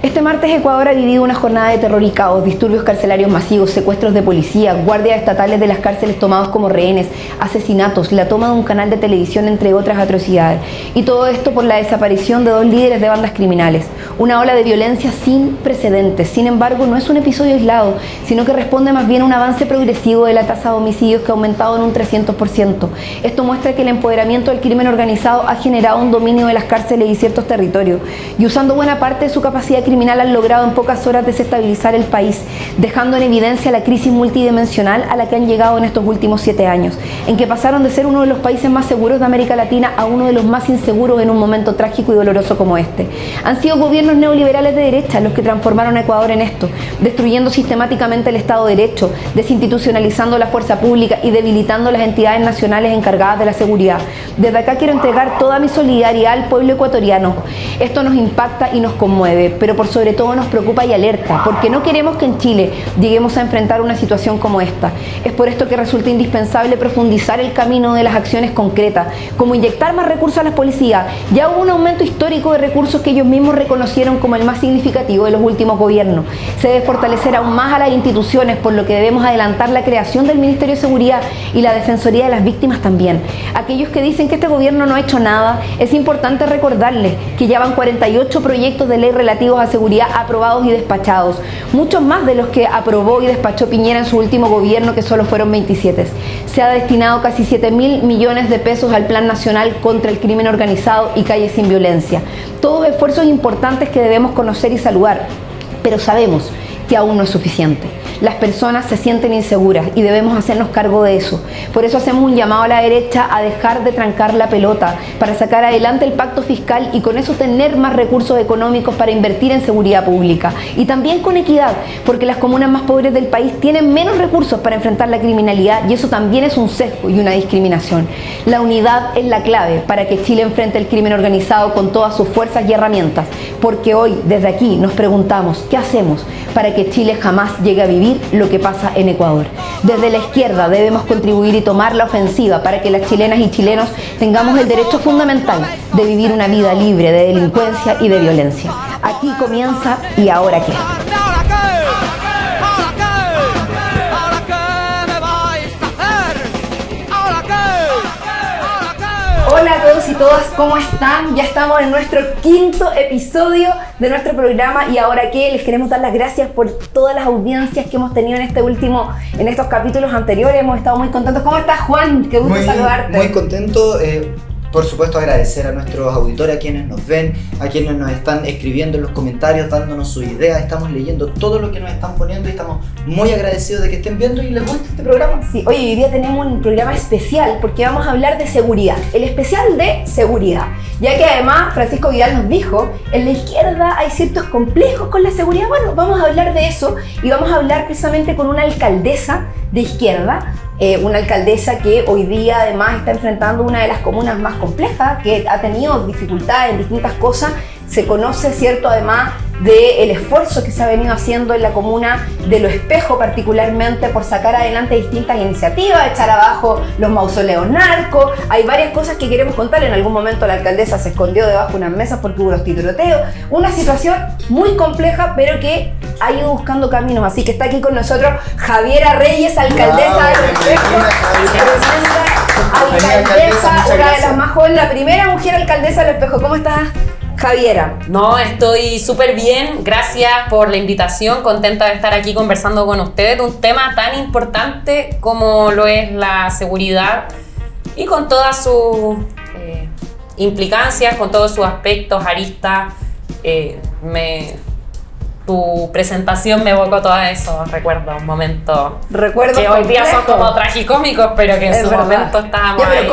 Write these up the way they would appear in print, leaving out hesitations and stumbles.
Este martes Ecuador ha vivido una jornada de terror y caos, disturbios carcelarios masivos, secuestros de policía, guardias estatales de las cárceles tomados como rehenes, asesinatos, la toma de un canal de televisión, entre otras atrocidades. Y todo esto por la desaparición de 2 líderes de bandas criminales. Una ola de violencia sin precedentes. Sin embargo, no es un episodio aislado, sino que responde más bien a un avance progresivo de la tasa de homicidios que ha aumentado en un 300%. Esto muestra que el empoderamiento del crimen organizado ha generado un dominio de las cárceles y ciertos territorios. Y usando buena parte de su capacidad criminal han logrado en pocas horas desestabilizar el país, dejando en evidencia la crisis multidimensional a la que han llegado en estos últimos 7 años, en que pasaron de ser uno de los países más seguros de América Latina a uno de los más inseguros en un momento trágico y doloroso como este. Han sido gobiernos neoliberales de derecha los que transformaron a Ecuador en esto, destruyendo sistemáticamente el Estado de Derecho, desinstitucionalizando la fuerza pública y debilitando las entidades nacionales encargadas de la seguridad. Desde acá quiero entregar toda mi solidaridad al pueblo ecuatoriano. Esto nos impacta y nos conmueve, pero por sobre todo nos preocupa y alerta, porque no queremos que en Chile lleguemos a enfrentar una situación como esta. Es por esto que resulta indispensable profundizar el camino de las acciones concretas, como inyectar más recursos a las policías. Ya hubo un aumento histórico de recursos que ellos mismos reconocieron como el más significativo de los últimos gobiernos. Se debe fortalecer aún más a las instituciones, por lo que debemos adelantar la creación del Ministerio de Seguridad y la Defensoría de las Víctimas también. Aquellos que dicen que este gobierno no ha hecho nada, es importante recordarles que ya van 48 proyectos de ley relativos a seguridad aprobados y despachados, muchos más de los que aprobó y despachó Piñera en su último gobierno, que solo fueron 27. Se ha destinado casi 7.000 millones de pesos al Plan Nacional contra el Crimen Organizado y Calles sin Violencia. Todos esfuerzos importantes que debemos conocer y saludar, pero sabemos que aún no es suficiente. Las personas se sienten inseguras y debemos hacernos cargo de eso. Por eso hacemos un llamado a la derecha a dejar de trancar la pelota, para sacar adelante el pacto fiscal y con eso tener más recursos económicos para invertir en seguridad pública. Y también con equidad, porque las comunas más pobres del país tienen menos recursos para enfrentar la criminalidad y eso también es un sesgo y una discriminación. La unidad es la clave para que Chile enfrente el crimen organizado con todas sus fuerzas y herramientas, porque hoy desde aquí nos preguntamos ¿qué hacemos para que Chile jamás llegue a vivir lo que pasa en Ecuador? Desde la izquierda debemos contribuir y tomar la ofensiva para que las chilenas y chilenos tengamos el derecho fundamental de vivir una vida libre de delincuencia y de violencia. Aquí comienza ¿Y ahora qué? Hola a todos y todas, ¿cómo están? Ya estamos en nuestro 5º episodio de nuestro programa ¿Y ahora qué? Les queremos dar las gracias por todas las audiencias que hemos tenido en estos capítulos anteriores. Hemos estado muy contentos. ¿Cómo estás, Juan? Qué gusto saludarte. Muy contento. Por supuesto, agradecer a nuestros auditores, a quienes nos ven, a quienes nos están escribiendo en los comentarios, dándonos sus ideas. Estamos leyendo todo lo que nos están poniendo y estamos muy agradecidos de que estén viendo y les guste este programa. Sí, hoy día tenemos un programa especial porque vamos a hablar de seguridad, el especial de seguridad. Ya que además Francisco Vidal nos dijo, en la izquierda hay ciertos complejos con la seguridad. Bueno, vamos a hablar de eso y vamos a hablar precisamente con una alcaldesa de izquierda, una alcaldesa que hoy día además está enfrentando una de las comunas más complejas, que ha tenido dificultades en distintas cosas. Se conoce, ¿cierto?, además del esfuerzo que se ha venido haciendo en la comuna de Lo Espejo, particularmente por sacar adelante distintas iniciativas, echar abajo los mausoleos narcos. Hay varias cosas que queremos contar. En algún momento la alcaldesa se escondió debajo de unas mesas porque hubo los tiroteos. Una situación muy compleja, pero que ha ido buscando caminos. Así que está aquí con nosotros Javiera Reyes, alcaldesa de Lo Espejo. Alcaldesa, una de las más jóvenes, la primera mujer alcaldesa de Lo Espejo. ¿Cómo estás, Javiera? No, estoy súper bien, gracias por la invitación, contenta de estar aquí conversando con ustedes de un tema tan importante como lo es la seguridad y con todas sus implicancias, con todos sus aspectos, aristas. Tu presentación me evocó todo eso, recuerdo un momento que hoy día son como tragicómicos, pero que en su momento estábamos ahí.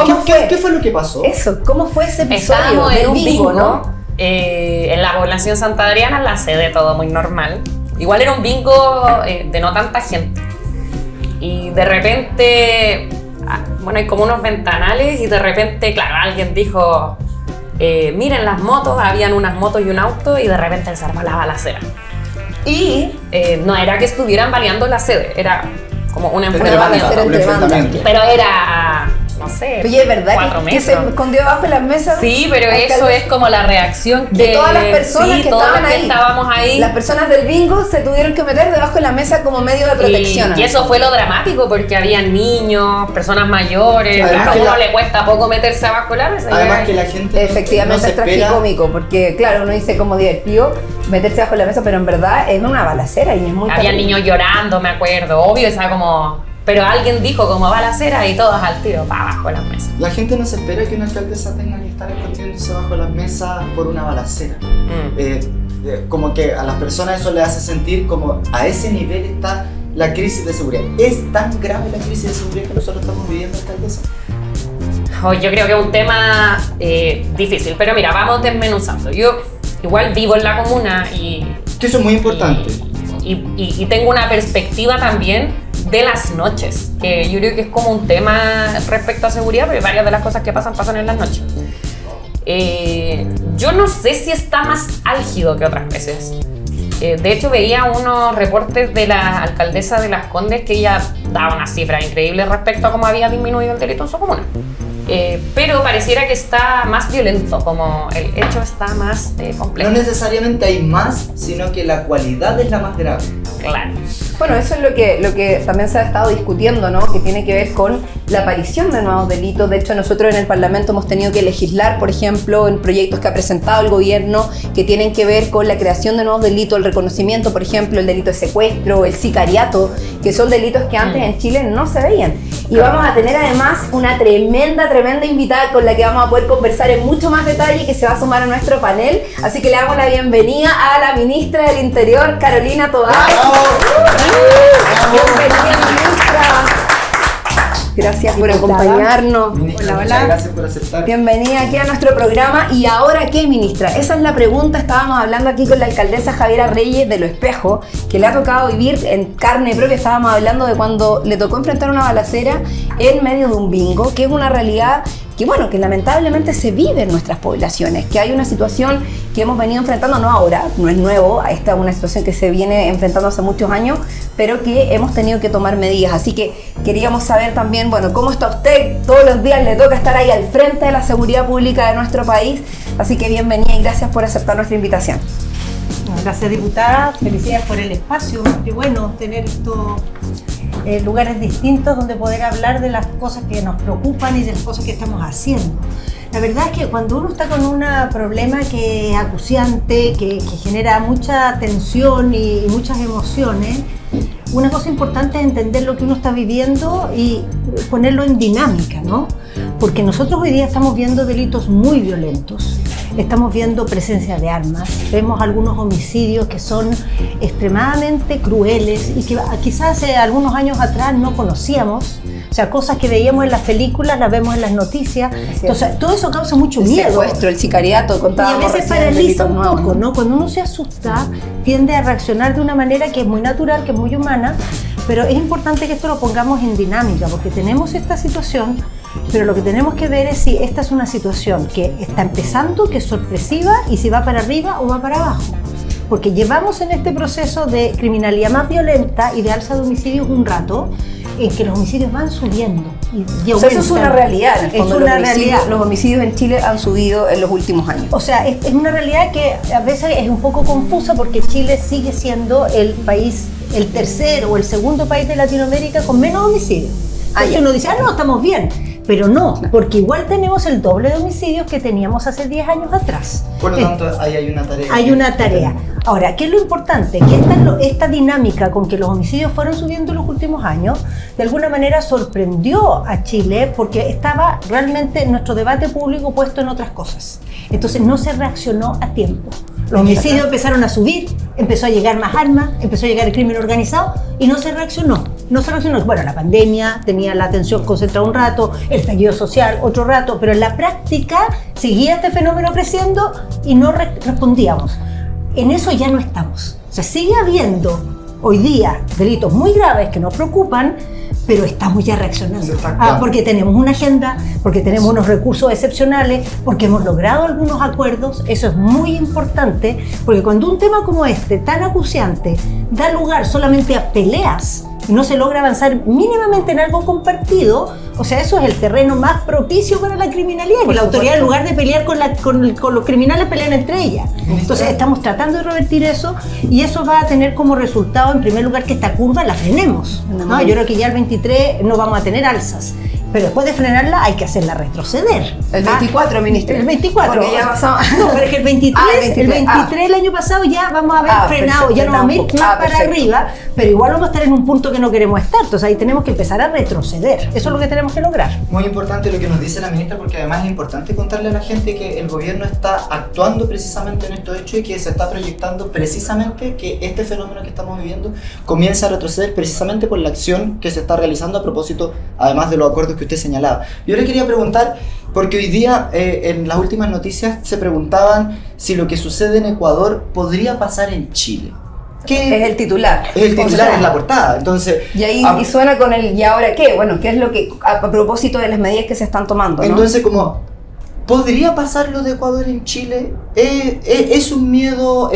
¿Qué fue lo que pasó? Eso, ¿cómo fue ese episodio? Estábamos en un bingo, ¿no? En la población Santa Adriana, la sede, todo muy normal. Igual era un bingo de no tanta gente. Y de repente, bueno, hay como unos ventanales y de repente, claro, alguien dijo, miren las motos, habían unas motos y un auto y de repente se armó la balacera. Y no era que estuvieran baleando la sede, era como un enfrentamiento. Pero era no sé, Oye, ¿es verdad 4 que se metros. escondió debajo de las mesas? Sí, pero Alcalde, eso es como la reacción de todas las personas sí, que todas estaban las que ahí. estábamos ahí. Las personas del bingo se tuvieron que meter debajo de la mesa como medio de protección. Y eso fue lo dramático, porque había niños, personas mayores, Además a que uno le cuesta poco meterse abajo de la mesa. Además que la gente Efectivamente no se es espera. tragicómico, porque claro, uno dice como divertido meterse bajo la mesa, pero en verdad es una balacera y es muy Había terrible. niños llorando, me acuerdo, obvio, esa como... Pero alguien dijo como balacera y todos al tiro para abajo de las mesas. La gente no se espera que una alcaldesa tenga que estar escondiéndose bajo las mesas por una balacera. Como que a las personas eso le hace sentir como a ese nivel está la crisis de seguridad. ¿Es tan grave la crisis de seguridad que nosotros estamos viviendo, alcaldesa? Oh, yo creo que es un tema difícil, pero mira, vamos desmenuzando. Yo igual vivo en la comuna y... Que eso es muy importante. Y tengo una perspectiva también de las noches, que yo creo que es como un tema respecto a seguridad, porque varias de las cosas que pasan en las noches. Yo no sé si está más álgido que otras veces. De hecho, veía unos reportes de la alcaldesa de Las Condes que ella daba una cifra increíble respecto a cómo había disminuido el delito en su comuna. Pero pareciera que está más violento, como el hecho está más complejo. No necesariamente hay más, sino que la cualidad es la más grave. Claro. Bueno, eso es lo que también se ha estado discutiendo, ¿no? Que tiene que ver con la aparición de nuevos delitos. De hecho, nosotros en el Parlamento hemos tenido que legislar, por ejemplo, en proyectos que ha presentado el gobierno que tienen que ver con la creación de nuevos delitos, el reconocimiento, por ejemplo, el delito de secuestro, el sicariato, que son delitos que antes en Chile no se veían. Y vamos a tener además una tremenda invitada con la que vamos a poder conversar en mucho más detalle, que se va a sumar a nuestro panel. Así que le damos la bienvenida a la ministra del Interior, Carolina Tovar. Bienvenida, ministra. Gracias por acompañarnos. Ministra, muchas gracias por aceptar. Bienvenida aquí a nuestro programa. ¿Y ahora qué, ministra? Esa es la pregunta. Estábamos hablando aquí con la alcaldesa Javiera Reyes de Lo Espejo, que le ha tocado vivir en carne propia. Estábamos hablando de cuando le tocó enfrentar una balacera en medio de un bingo, que es una realidad que, bueno, que lamentablemente se vive en nuestras poblaciones, que hay una situación que hemos venido enfrentando, no ahora, no es nuevo, esta es una situación que se viene enfrentando hace muchos años, pero que hemos tenido que tomar medidas. Así que queríamos saber también, bueno, cómo está usted. Todos los días le toca estar ahí al frente de la seguridad pública de nuestro país, así que bienvenida y gracias por aceptar nuestra invitación. Gracias, diputada. Felicidades por el espacio. Qué bueno tener estos lugares distintos donde poder hablar de las cosas que nos preocupan y de las cosas que estamos haciendo. La verdad es que cuando uno está con un problema que es acuciante, que genera mucha tensión y muchas emociones, una cosa importante es entender lo que uno está viviendo y ponerlo en dinámica, ¿no? Porque nosotros hoy día estamos viendo delitos muy violentos, estamos viendo presencia de armas, vemos algunos homicidios que son extremadamente crueles y que quizás hace algunos años atrás no conocíamos. O sea, cosas que veíamos en las películas, las vemos en las noticias. Entonces, todo eso causa mucho El miedo. secuestro, el sicariato, Y a contábamos veces recién paraliza delitos un nuevos, poco, ¿no? Cuando uno se asusta, tiende a reaccionar de una manera que es muy natural, que es muy humana, pero es importante que esto lo pongamos en dinámica, porque tenemos esta situación, pero lo que tenemos que ver es si esta es una situación que está empezando, que es sorpresiva, y si va para arriba o va para abajo. Porque llevamos en este proceso de criminalidad más violenta y de alza de homicidios un rato, en que los homicidios van subiendo. Y O sea, eso es una realidad, en el fondo. Es una realidad. Los homicidios en Chile han subido en los últimos años. O sea, es una realidad que a veces es un poco confusa porque Chile sigue siendo el país, el tercero o el segundo país de Latinoamérica con menos homicidios. Entonces uno dice, no, estamos bien. Pero no, porque igual tenemos el doble de homicidios que teníamos hace 10 años atrás. Por lo tanto, ahí hay una tarea. Hay una tarea. Ahora, ¿qué es lo importante? Que esta dinámica con que los homicidios fueron subiendo en los últimos años, de alguna manera sorprendió a Chile porque estaba realmente nuestro debate público puesto en otras cosas. Entonces no se reaccionó a tiempo. Los homicidios empezaron a subir, empezó a llegar más armas, empezó a llegar el crimen organizado y no se reaccionó. No se reaccionó. Bueno, la pandemia tenía la atención concentrada un rato, el estallido social otro rato, pero en la práctica seguía este fenómeno creciendo y no respondíamos. En eso ya no estamos. O sea, sigue habiendo hoy día delitos muy graves que nos preocupan, pero estamos ya reaccionando. Porque tenemos una agenda, porque tenemos unos recursos excepcionales, porque hemos logrado algunos acuerdos. Eso es muy importante, porque cuando un tema como este, tan acuciante, da lugar solamente a peleas y no se logra avanzar mínimamente en algo compartido, O sea, eso es el terreno más propicio para la criminalidad, que Por la autoridad, en supuesto. lugar de pelear con los criminales, pelean entre ellas. Entonces estamos tratando de revertir eso, y eso va a tener como resultado, en primer lugar, que esta curva la frenemos, ¿no? Yo creo que ya el 23 no vamos a tener alzas, pero después de frenarla hay que hacerla retroceder. El 24, ministro. El 24. Porque ya pasamos. No, pero es que el 23, el 23 el año pasado ya vamos a haber frenado, perfecto, ya no vamos a ir más para perfecto. arriba, pero igual vamos a estar en un punto que no queremos estar. Entonces ahí tenemos que empezar a retroceder. Eso es lo que tenemos que lograr. Muy importante lo que nos dice la ministra, porque además es importante contarle a la gente que el gobierno está actuando precisamente en estos hechos y que se está proyectando precisamente que este fenómeno que estamos viviendo comienza a retroceder precisamente por la acción que se está realizando a propósito, además de los acuerdos que usted señalaba. Yo le quería preguntar, porque hoy día en las últimas noticias se preguntaban si lo que sucede en Ecuador podría pasar en Chile. ¿Qué? Es el titular. Es el titular, O sea, es la portada. Entonces, Y ahí y suena con el ¿y ahora qué? Bueno, ¿qué es lo que, a propósito de las medidas que se están tomando, ¿no? entonces como, ¿podría pasar lo de Ecuador en Chile? ¿Es un miedo?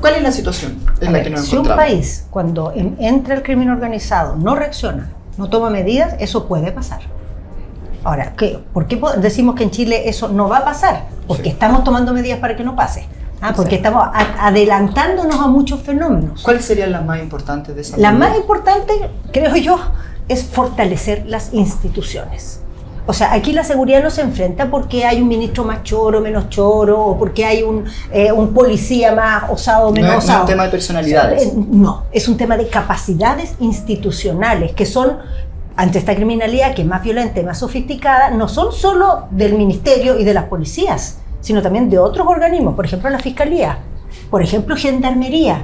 ¿Cuál es la situación en la que nos Si un encontramos? país, cuando entra el crimen organizado, no reacciona, no toma medidas, eso puede pasar. Ahora, ¿por qué decimos que en Chile eso no va a pasar? Porque Sí. estamos tomando medidas para que no pase. Porque estamos adelantándonos a muchos fenómenos. ¿Cuáles serían las más importantes de esas La medidas? más importante, creo yo, es fortalecer las instituciones. O sea, aquí la seguridad no se enfrenta porque hay un ministro más choro, menos choro, o porque hay un policía más osado, menos No es osado. un tema de personalidades. No, es un tema de capacidades institucionales, que son, ante esta criminalidad que es más violenta y más sofisticada, no son solo del ministerio y de las policías, sino también de otros organismos, por ejemplo la Fiscalía, por ejemplo Gendarmería,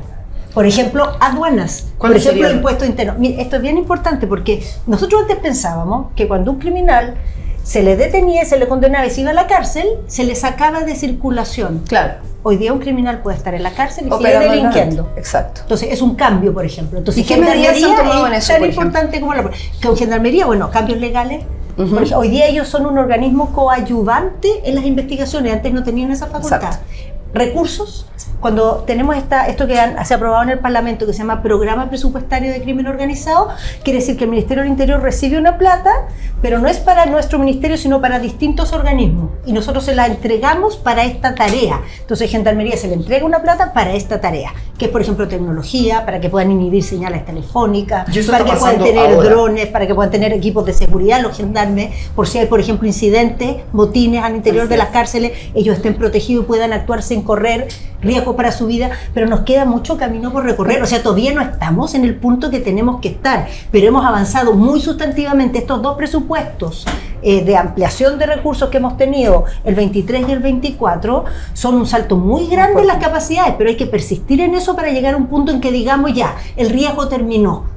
por ejemplo aduanas, por ¿Cuáles ejemplo serían? impuestos internos. Mire, esto es bien importante porque nosotros antes pensábamos que cuando un criminal se le detenía, se le condenaba y se iba a la cárcel, se le sacaba de circulación. Claro. Hoy día un criminal puede estar en la cárcel y sigue Operando delinquiendo. Exacto. Entonces es un cambio, por ejemplo. Entonces, ¿Y qué medidas se han tomado en es eso, tan por ejemplo? importante como la... Con Gendarmería, bueno, cambios legales. Ujú. Por ejemplo, hoy día ellos son un organismo coadyuvante en las investigaciones. Antes no tenían esa facultad. Exacto. Recursos. Cuando tenemos esto que se ha aprobado en el Parlamento, que se llama Programa Presupuestario de Crimen Organizado, quiere decir que el Ministerio del Interior recibe una plata, pero no es para nuestro ministerio, sino para distintos organismos. Y nosotros se la entregamos para esta tarea. Entonces, Gendarmería se le entrega una plata para esta tarea, que es, por ejemplo, tecnología, para que puedan inhibir señales telefónicas, Y eso para está que puedan pasando tener ahora. drones, para que puedan tener equipos de seguridad, los gendarmes, por si hay, por ejemplo, incidentes, motines al interior de las cárceles, ellos estén protegidos y puedan actuar sin correr riesgo para su vida, pero nos queda mucho camino por recorrer. O sea, todavía no estamos en el punto que tenemos que estar, pero hemos avanzado muy sustantivamente. Estos dos presupuestos de ampliación de recursos que hemos tenido, el 23 y el 24, son un salto muy grande en las capacidades, pero hay que persistir en eso para llegar a un punto en que digamos ya, el riesgo terminó.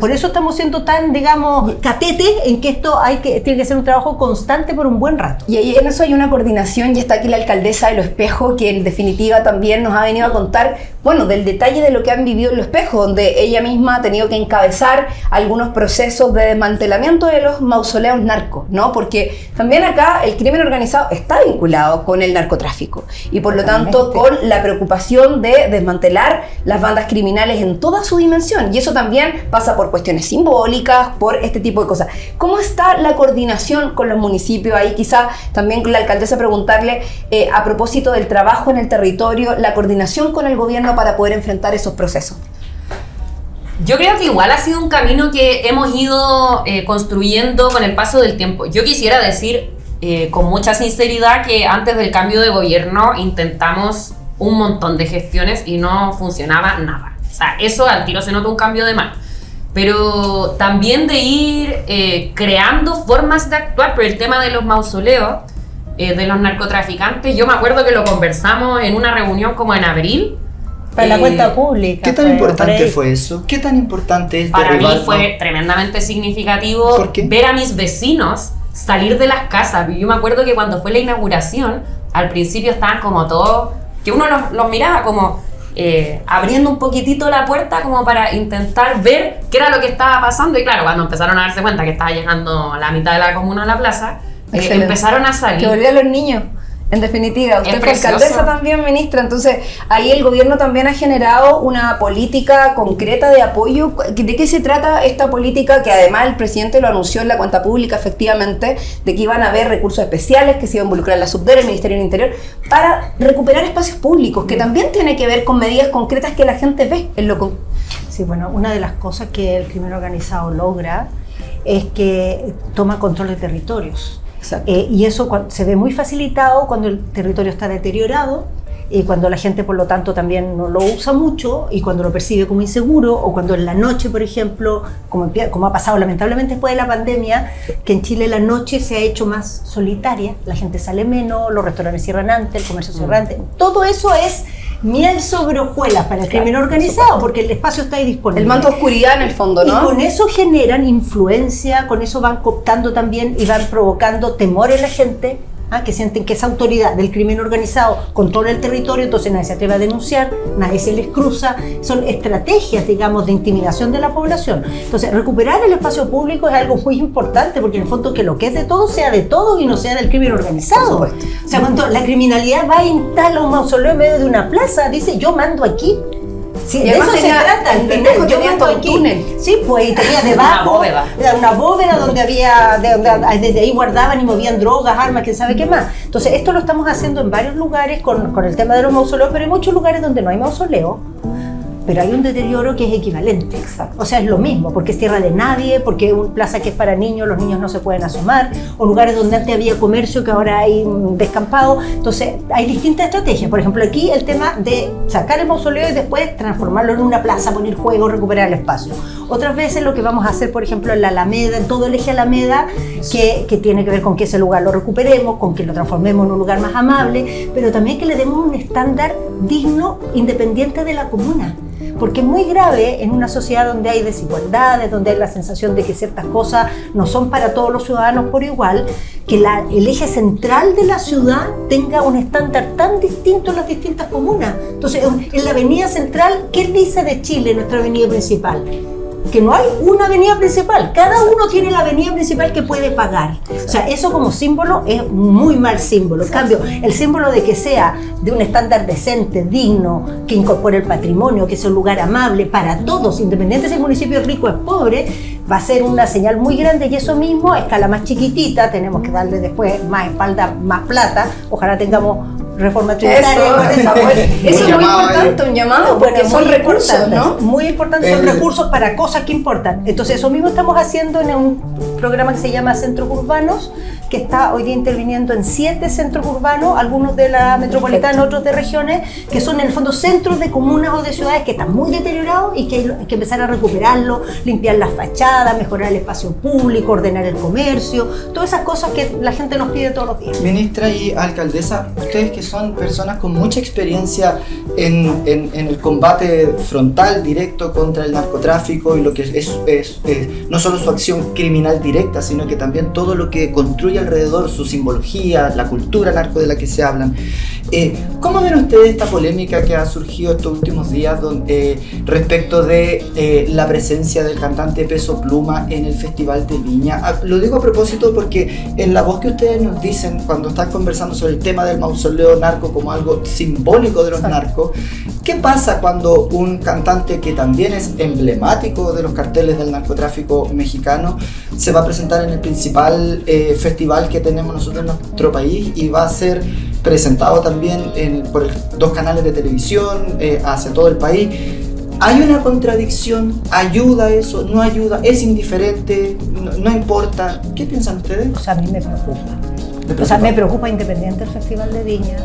Por eso estamos siendo tan, digamos, catetes en que esto tiene que ser un trabajo constante por un buen rato. Y ahí en eso hay una coordinación, y está aquí la alcaldesa de Lo Espejo, que en definitiva también nos ha venido a contar, bueno, del detalle de lo que han vivido en Lo Espejo, donde ella misma ha tenido que encabezar algunos procesos de desmantelamiento de los mausoleos narcos, ¿no? Porque también acá el crimen organizado está vinculado con el narcotráfico, y por lo tanto con la preocupación de desmantelar las bandas criminales en toda su dimensión, y eso también pasa por cuestiones simbólicas, por este tipo de cosas. ¿Cómo está la coordinación con los municipios? Ahí quizá también con la alcaldesa preguntarle a propósito del trabajo en el territorio, la coordinación con el gobierno para poder enfrentar esos procesos. Yo creo que igual ha sido un camino que hemos ido construyendo con el paso del tiempo. Yo quisiera decir con mucha sinceridad que antes del cambio de gobierno intentamos un montón de gestiones y no funcionaba nada. O sea, eso al tiro se nota un cambio de mano. Pero también de ir creando formas de actuar por el tema de los mausoleos, de los narcotraficantes. Yo me acuerdo que lo conversamos en una reunión como en abril. Para la cuenta pública. ¿Qué tan importante fue eso? ¿Qué tan importante es Para mí derribar, fue tremendamente significativo ¿Por qué? ver a mis vecinos salir de las casas. Yo me acuerdo que cuando fue la inauguración, al principio estaban como todos, que uno los miraba como abriendo un poquitito la puerta como para intentar ver qué era lo que estaba pasando. Y claro, cuando empezaron a darse cuenta que estaba llegando la mitad de la comuna a la plaza, Excelente. empezaron a salir. Que volvían los niños. En definitiva, usted Es fue precioso. alcaldesa también, ministra, entonces ahí el gobierno también ha generado una política concreta de apoyo. ¿De qué se trata esta política? Que además el presidente lo anunció en la cuenta pública, efectivamente, de que iban a haber recursos especiales, que se iba a involucrar la Subdere, el Ministerio del Interior, para recuperar espacios públicos, que también tiene que ver con medidas concretas que la gente ve en lo Sí, bueno, una de las cosas que el crimen organizado logra es que toma control de territorios. Exacto. Y eso se ve muy facilitado cuando el territorio está deteriorado, y cuando la gente por lo tanto también no lo usa mucho y cuando lo percibe como inseguro, o cuando en la noche, por ejemplo, como ha pasado lamentablemente después de la pandemia, que en Chile la noche se ha hecho más solitaria, la gente sale menos, los restaurantes cierran antes, el comercio cierra antes. Todo eso es miel sobre hojuelas para el crimen organizado, porque el espacio está ahí disponible. El manto de oscuridad en el fondo, ¿no? Y con eso generan influencia, con eso van cooptando también y van provocando temor en la gente, que sienten que esa autoridad del crimen organizado controla el territorio, entonces nadie se atreve a denunciar, nadie se les cruza. Son estrategias, digamos, de intimidación de la población. Entonces, recuperar el espacio público es algo muy importante, porque en el fondo que lo que es de todos sea de todos y no sea del crimen organizado. Por supuesto. O sea, cuando la criminalidad va e instala un mausoleo en medio de una plaza, dice, yo mando aquí. Sí, Y de además eso se tenía- trata. en Bermejo Yo tenía mando todo un aquí. túnel. Sí, pues y tenía debajo una bóveda donde había, desde ahí guardaban y movían drogas, armas, quién sabe qué más. Entonces esto lo estamos haciendo en varios lugares con el tema de los mausoleos, pero hay muchos lugares donde no hay mausoleo, pero hay un deterioro que es equivalente. Exacto. O sea, es lo mismo, porque es tierra de nadie, porque es una plaza que es para niños, los niños no se pueden asomar, o lugares donde antes había comercio que ahora hay descampado. Entonces, hay distintas estrategias. Por ejemplo, aquí el tema de sacar el mausoleo y después transformarlo en una plaza, poner juegos, recuperar el espacio. Otras veces lo que vamos a hacer, por ejemplo, en la Alameda, en todo el eje Alameda, que tiene que ver con que ese lugar lo recuperemos, con que lo transformemos en un lugar más amable, pero también que le demos un estándar digno, independiente de la comuna. Porque es muy grave en una sociedad donde hay desigualdades, donde hay la sensación de que ciertas cosas no son para todos los ciudadanos por igual, que el eje central de la ciudad tenga un estándar tan distinto en las distintas comunas. Entonces, en la avenida central, ¿qué dice de Chile, nuestra avenida principal? Que no hay una avenida principal, cada uno tiene la avenida principal que puede pagar. O sea, eso como símbolo es muy mal símbolo. En cambio, el símbolo de que sea de un estándar decente, digno, que incorpore el patrimonio, que sea un lugar amable para todos, independiente si el municipio es rico o es pobre, va a ser una señal muy grande. Y eso mismo, a escala más chiquitita, tenemos que darle después más espalda, más plata. Ojalá tengamos reforma tributaria. Eso es muy importante, un llamado, porque Bueno, son muy recursos, importantes, ¿no? muy importantes, son recursos para cosas que importan. Entonces, eso mismo estamos haciendo en un programa que se llama Centros Urbanos, que está hoy día interviniendo en 7 centros urbanos, algunos de la metropolitana, otros de regiones, que son en el fondo centros de comunas o de ciudades que están muy deteriorados y que hay que empezar a recuperarlo, limpiar las fachadas, mejorar el espacio público, ordenar el comercio, todas esas cosas que la gente nos pide todos los días. Ministra y alcaldesa, ustedes que son personas con mucha experiencia en el combate frontal, directo contra el narcotráfico y lo que es no solo su acción criminal directa, sino que también todo lo que construye alrededor, su simbología, la cultura narco de la que se hablan. ¿Cómo ven ustedes esta polémica que ha surgido estos últimos días respecto de la presencia del cantante Peso Pluma en el Festival de Viña? Lo digo a propósito porque en la voz que ustedes nos dicen cuando están conversando sobre el tema del mausoleo narco como algo simbólico de los narcos, ¿qué pasa cuando un cantante que también es emblemático de los carteles del narcotráfico mexicano se va a presentar en el principal festival que tenemos nosotros en nuestro país y va a ser presentado también por 2 canales de televisión hacia todo el país? ¿Hay una contradicción? ¿Ayuda eso? ¿No ayuda? ¿Es indiferente? ¿No importa? ¿Qué piensan ustedes? O sea, a mí me preocupa. O sea, me preocupa independiente del Festival de Viña.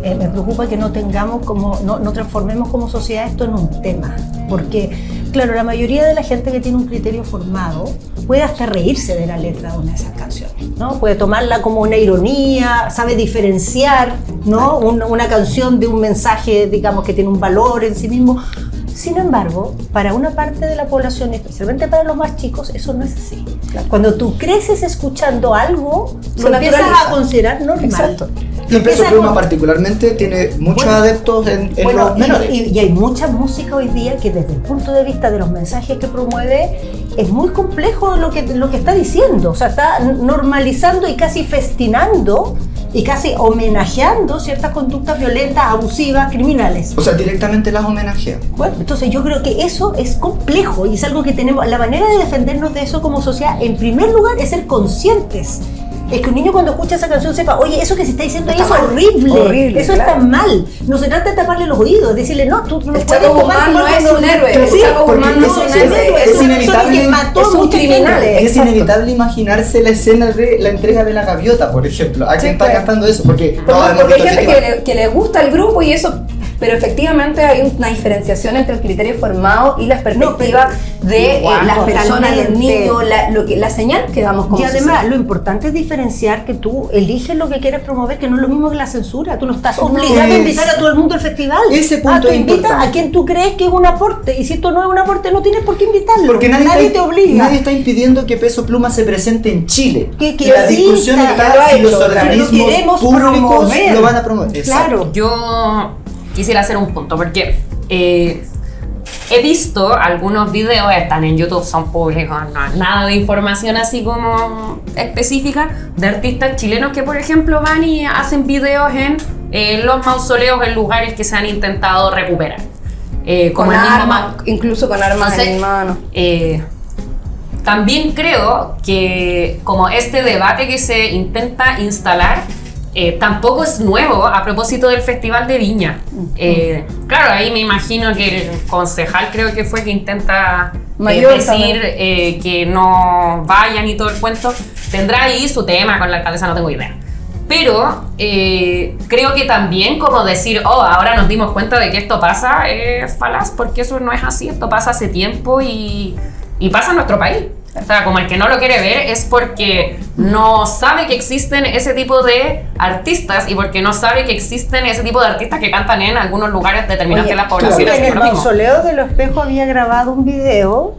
Me preocupa que no tengamos no transformemos como sociedad esto en un tema. Porque, claro, la mayoría de la gente que tiene un criterio formado puede hasta reírse de la letra de una de esas canciones, ¿no? Puede tomarla como una ironía, sabe diferenciar, ¿no? Una canción de un mensaje, digamos, que tiene un valor en sí mismo. Sin embargo, para una parte de la población, especialmente para los más chicos, eso no es así. Claro. Cuando tú creces escuchando algo, lo empiezas a considerar normal. Exacto. Y Peso Pluma particularmente tiene muchos adeptos en los menores. Y hay mucha música hoy día que desde el punto de vista de los mensajes que promueve es muy complejo lo que está diciendo. O sea, está normalizando y casi festinando y casi homenajeando ciertas conductas violentas, abusivas, criminales. O sea, directamente las homenajea. Bueno, entonces yo creo que eso es complejo y es algo que tenemos, la manera de defendernos de eso como sociedad, en primer lugar, es ser conscientes. Es que un niño cuando escucha esa canción sepa, oye, eso que se está diciendo ahí es horrible, eso está mal. No se trata de taparle los oídos, decirle, no, tú no puedes Chapo Guzmán no es un héroe. Sí, Chapo Guzmán no es un héroe. Es inevitable, que mató es un mucha criminal. gente. es inevitable imaginarse la escena de la entrega de la gaviota, por ejemplo. ¿A quién está cantando eso? Porque Porque hay gente que le gusta el grupo y eso, pero efectivamente hay una diferenciación entre el criterio formado y la perspectiva de las personas, los niños, la señal que damos como Y además, sociedad. lo importante es diferenciar que tú eliges lo que quieres promover, que no es lo mismo que la censura. Tú no estás obligado a invitar a todo el mundo al festival. Ese punto tú es invitas importante. a quien tú crees que es un aporte, y si esto no es un aporte, no tienes por qué invitarlo. Porque nadie te obliga. Nadie está impidiendo que Peso Pluma se presente en Chile. Que la discusión exista, está lo ha si los hecho, organismos lo queremos públicos promover. lo van a promover. Claro. Yo quisiera hacer un punto, porque he visto algunos videos, están en YouTube, son públicos, no, nada de información así como específica, de artistas chilenos que, por ejemplo, van y hacen videos en los mausoleos, en lugares que se han intentado recuperar. Como Con el mismo armas, incluso con armas Entonces, en mano. También creo que como este debate que se intenta instalar tampoco es nuevo a propósito del Festival de Viña. Claro, ahí me imagino que el concejal creo que fue que intenta Mayor decir que no vayan y todo el cuento. Tendrá ahí su tema con la alcaldesa, no tengo idea. Pero creo que también como decir, ahora nos dimos cuenta de que esto pasa, es falaz, porque eso no es así, esto pasa hace tiempo y pasa en nuestro país. O sea, como el que no lo quiere ver es porque no sabe que existen ese tipo de artistas y porque no sabe que existen ese tipo de artistas que cantan en algunos lugares determinados de las poblaciones. En el por lo mismo. mausoleo de los Espejos había grabado un video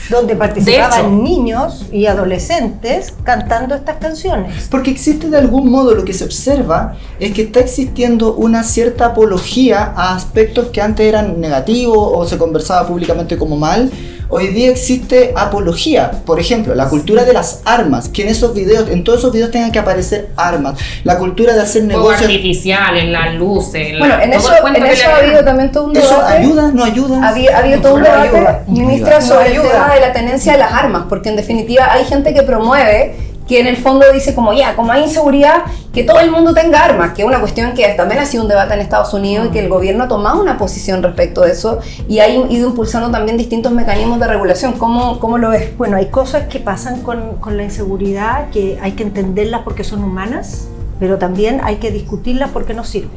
donde participaban niños y adolescentes cantando estas canciones. Porque existe de algún modo, lo que se observa es que está existiendo una cierta apología a aspectos que antes eran negativos o se conversaba públicamente como mal. Hoy día existe apología, por ejemplo, la cultura de las armas, que en todos esos videos tengan que aparecer armas, la cultura de hacer Fuego negocios. artificial, en las luces. Bueno, en eso ha habido también todo un debate. ¿Eso ayuda? ¿No ayuda? Ha habido todo un No debate, ayuda. ministra, No sobre el ayuda. tema de la tenencia de las armas, porque en definitiva hay gente que promueve, que en el fondo dice como como hay inseguridad, que todo el mundo tenga armas, que es una cuestión que también ha sido un debate en Estados Unidos y que el gobierno ha tomado una posición respecto de eso y ha ido impulsando también distintos mecanismos de regulación. ¿Cómo lo ves? Bueno, hay cosas que pasan con la inseguridad que hay que entenderlas porque son humanas, pero también hay que discutirlas porque no sirven.